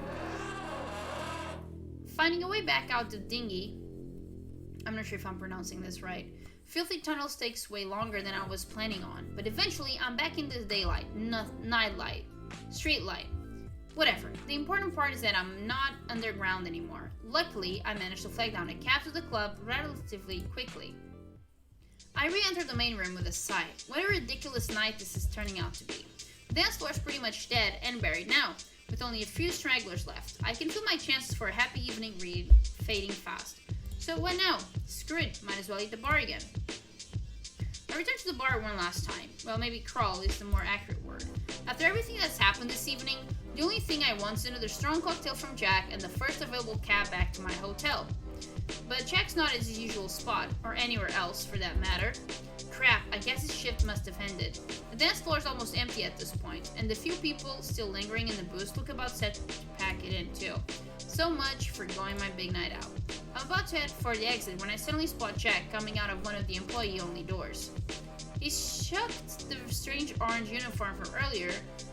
Finding a way back out the dinghy, I'm not sure if I'm pronouncing this right. Filthy tunnels takes way longer than I was planning on, but eventually I'm back in the daylight, nightlight, street light. Whatever. The important part is that I'm not underground anymore. Luckily, I managed to flag down a cab to the club relatively quickly. I re-enter the main room with a sigh. What a ridiculous night this is turning out to be. The The dance floor is pretty much dead and buried now, with only a few stragglers left. I can feel my chances for a happy evening read fading fast. So what now? Screw it, might as well eat the bar again. I returned to the bar one last time. Well, maybe crawl is the more accurate word. After everything that's happened this evening, the only thing I want is another strong cocktail from Jack and the first available cab back to my hotel. But Jack's not at his usual spot, or anywhere else for that matter. Crap, I guess his shift must have ended. The dance floor is almost empty at this point, and the few people still lingering in the booth look about set to pack it in too. So much for going my big night out. I'm about to head for the exit when I suddenly spot Jack coming out of one of the employee-only doors. He shucked the strange orange uniform from earlier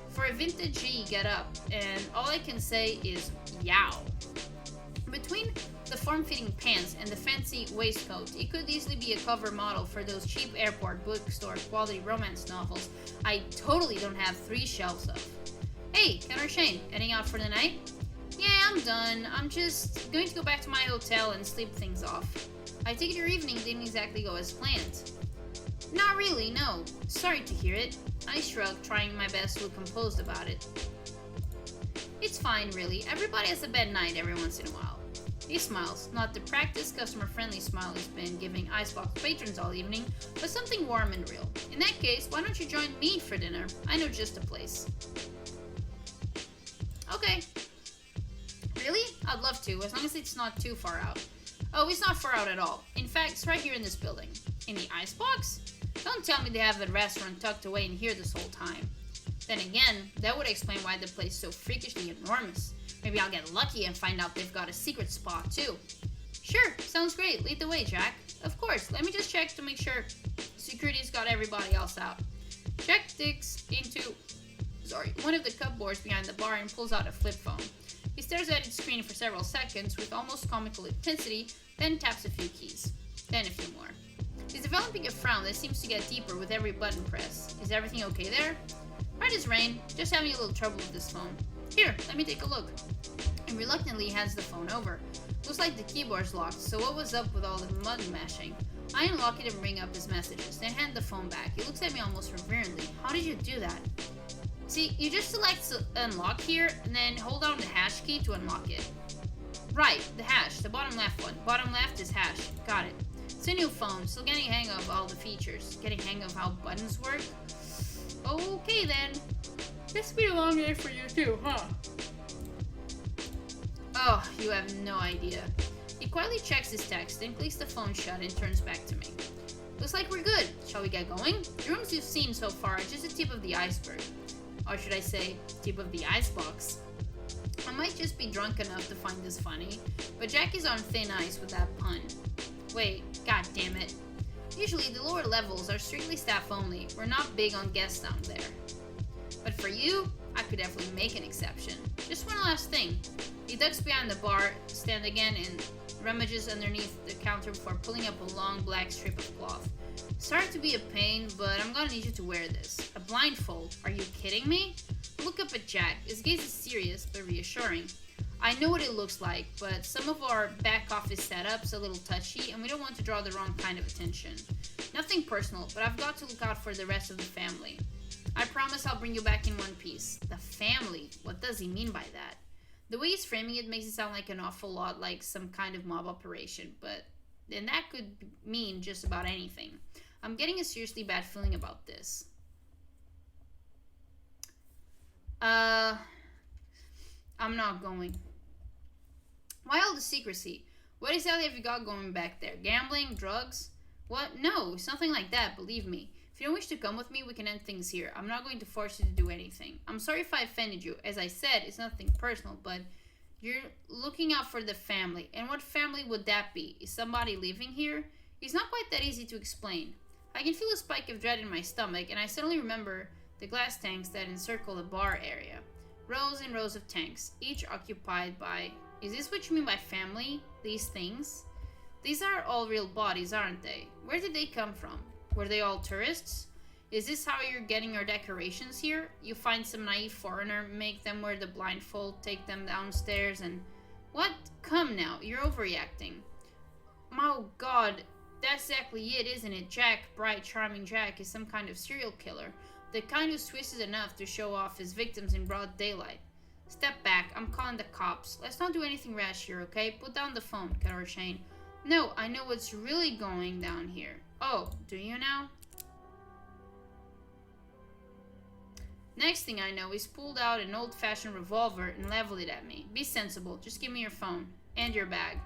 for a vintage get-up, and all I can say is yow. Between the form-fitting pants and the fancy waistcoat, it could easily be a cover model for those cheap airport bookstore quality romance novels I totally don't have 3 shelves of. Hey, Connor Shane, heading out for the night? Yeah, I'm done. I'm just going to go back to my hotel and sleep things off. I take it your evening didn't exactly go as planned. Not really, no. Sorry to hear it. I shrugged, trying my best to look composed about it. It's fine, really. Everybody has a bad night every once in a while. He smiles, not the practiced, customer-friendly smile he's been giving Icebox patrons all evening, but something warm and real. In that case, why don't you join me for dinner? I know just a place. Okay. Really? I'd love to, as long as it's not too far out. Oh, it's not far out at all. In fact, it's right here in this building. In the Icebox? Don't tell me they have a restaurant tucked away in here this whole time. Then again, that would explain why the place is so freakishly enormous. Maybe I'll get lucky and find out they've got a secret spot too. Sure, sounds great. Lead the way, Jack. Of course, let me just check to make sure security's got everybody else out. Jack digs into one of the cupboards behind the bar and pulls out a flip phone. He stares at its screen for several seconds with almost comical intensity, then taps a few keys. Then a few more. He's developing a frown that seems to get deeper with every button press. Is everything okay there? Right as rain, just having a little trouble with this phone. Here, let me take a look. And reluctantly hands the phone over. Looks like the keyboard's locked, so what was up with all the button mashing? I unlock it and bring up his messages, then hand the phone back. He looks at me almost reverently. How did you do that? See, you just select unlock here, and then hold down the hash key to unlock it. Right, the hash, the bottom left one. Bottom left is hash. Got it. It's a new phone, still getting hang of all the features. Getting hang of how buttons work. Okay then. This will be a long day for you too, huh? Oh, you have no idea. He quietly checks his text, then clicks the phone shut and turns back to me. Looks like we're good. Shall we get going? The rooms you've seen so far are just the tip of the iceberg. Or should I say, tip of the icebox. I might just be drunk enough to find this funny, but Jack is on thin ice with that pun. Wait, god damn it. Usually the lower levels are strictly staff only. We're not big on guests down there. But for you, I could definitely make an exception. Just one last thing. He ducks behind the bar stand again and rummages underneath the counter before pulling up a long black strip of cloth. Sorry to be a pain, but I'm gonna need you to wear this. A blindfold. Are you kidding me? Look up at Jack. His gaze is serious but reassuring. I know what it looks like, but some of our back office setup's a little touchy and we don't want to draw the wrong kind of attention. Nothing personal, but I've got to look out for the rest of the family. I promise I'll bring you back in one piece. The family? What does he mean by that? The way he's framing it makes it sound like an awful lot like some kind of mob operation, but then that could mean just about anything. I'm getting a seriously bad feeling about this. I'm not going. Why all the secrecy? What exactly have you got going back there? Gambling? Drugs? What? No, it's nothing like that, believe me. If you don't wish to come with me, we can end things here. I'm not going to force you to do anything. I'm sorry if I offended you. As I said, it's nothing personal, but you're looking out for the family. And what family would that be? Is somebody living here? It's not quite that easy to explain. I can feel a spike of dread in my stomach, and I suddenly remember the glass tanks that encircle the bar area. Rows and rows of tanks, each occupied by... Is this what you mean by family? These things? These are all real bodies, aren't they? Where did they come from? Were they all tourists? Is this how you're getting your decorations here? You find some naive foreigner, make them wear the blindfold, take them downstairs, and... What? Come now, you're overreacting. Oh god, that's exactly it, isn't it? Jack, bright, charming Jack, is some kind of serial killer. The kind who's twisted enough to show off his victims in broad daylight. Step back, I'm calling the cops. Let's not do anything rash here, okay? Put down the phone, Cata Shane. No, I know what's really going down here. Oh, do you now? Next thing I know, he's pulled out an old-fashioned revolver and leveled it at me. Be sensible, just give me your phone. And your bag.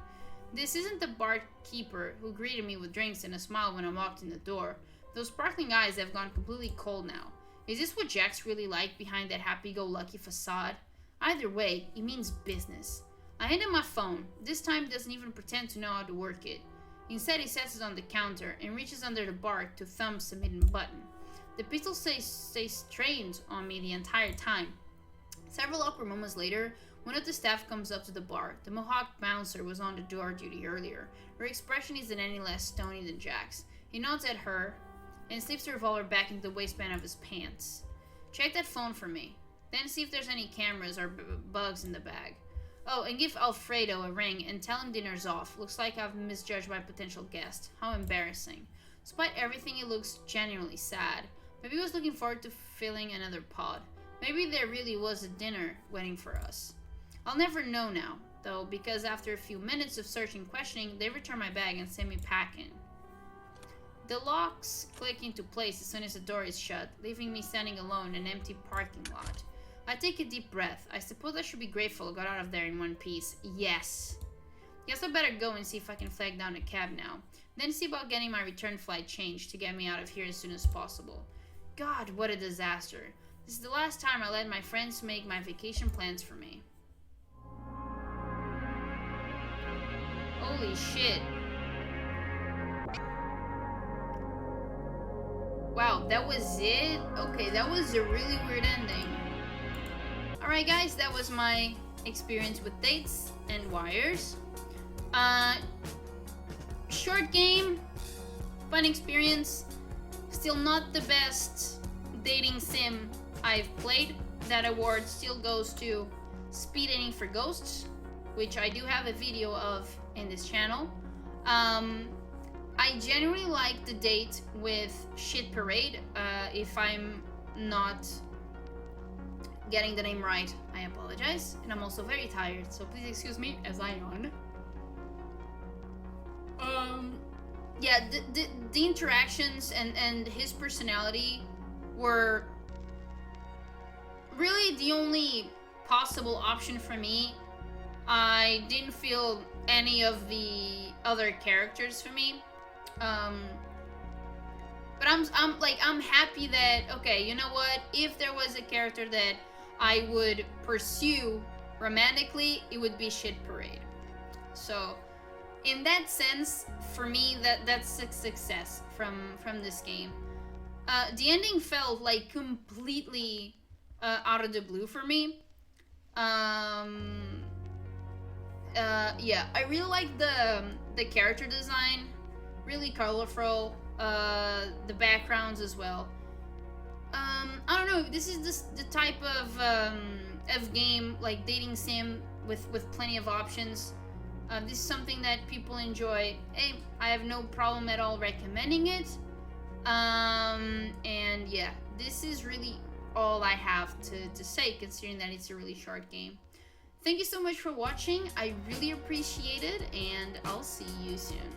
This isn't the barkeeper who greeted me with drinks and a smile when I walked in the door. Those sparkling eyes have gone completely cold now. Is this what Jack's really like behind that happy-go-lucky facade? Either way, it means business. I hand him my phone. This time he doesn't even pretend to know how to work it. Instead, he sets it on the counter and reaches under the bar to thumb some hidden button. The pistol stays trained on me the entire time. Several awkward moments later, one of the staff comes up to the bar. The Mohawk bouncer was on the door duty earlier. Her expression isn't any less stony than Jack's. He nods at her and slips the revolver back into the waistband of his pants. Check that phone for me. Then see if there's any cameras or bugs in the bag. Oh, and give Alfredo a ring and tell him dinner's off. Looks like I've misjudged my potential guest. How embarrassing. Despite everything, he looks genuinely sad. Maybe he was looking forward to filling another pod. Maybe there really was a dinner waiting for us. I'll never know now, though, because after a few minutes of searching and questioning, they return my bag and send me packing. The locks click into place as soon as the door is shut, leaving me standing alone in an empty parking lot. I take a deep breath. I suppose I should be grateful I got out of there in one piece. Yes. Guess I better go and see if I can flag down a cab now. Then see about getting my return flight changed to get me out of here as soon as possible. God, what a disaster. This is the last time I let my friends make my vacation plans for me. Holy shit. Wow, that was it? Okay, that was a really weird ending. Alright guys, that was my experience with dates and wires. Short game, fun experience. Still not the best dating sim I've played. That award still goes to Speed Dating for Ghosts, which I do have a video of in this channel. I genuinely like the date with Shit Parade. If I'm not getting the name right, I apologize. And I'm also very tired, so please excuse me as I yawn. Yeah, the interactions and his personality were really the only possible option for me. I didn't feel any of the other characters for me. But I'm happy that, okay, you know what? If there was a character that I would pursue romantically, it would be Shit Parade. So, in that sense, for me, that's a success from this game. The ending felt like completely out of the blue for me. Yeah, I really like the character design, really colorful. The backgrounds as well. I don't know. This is the type of game, like dating sim with plenty of options. This is something that people enjoy. Hey, I have no problem at all recommending it. And yeah, this is really all I have to say, considering that it's a really short game. Thank you so much for watching. I really appreciate it, and I'll see you soon.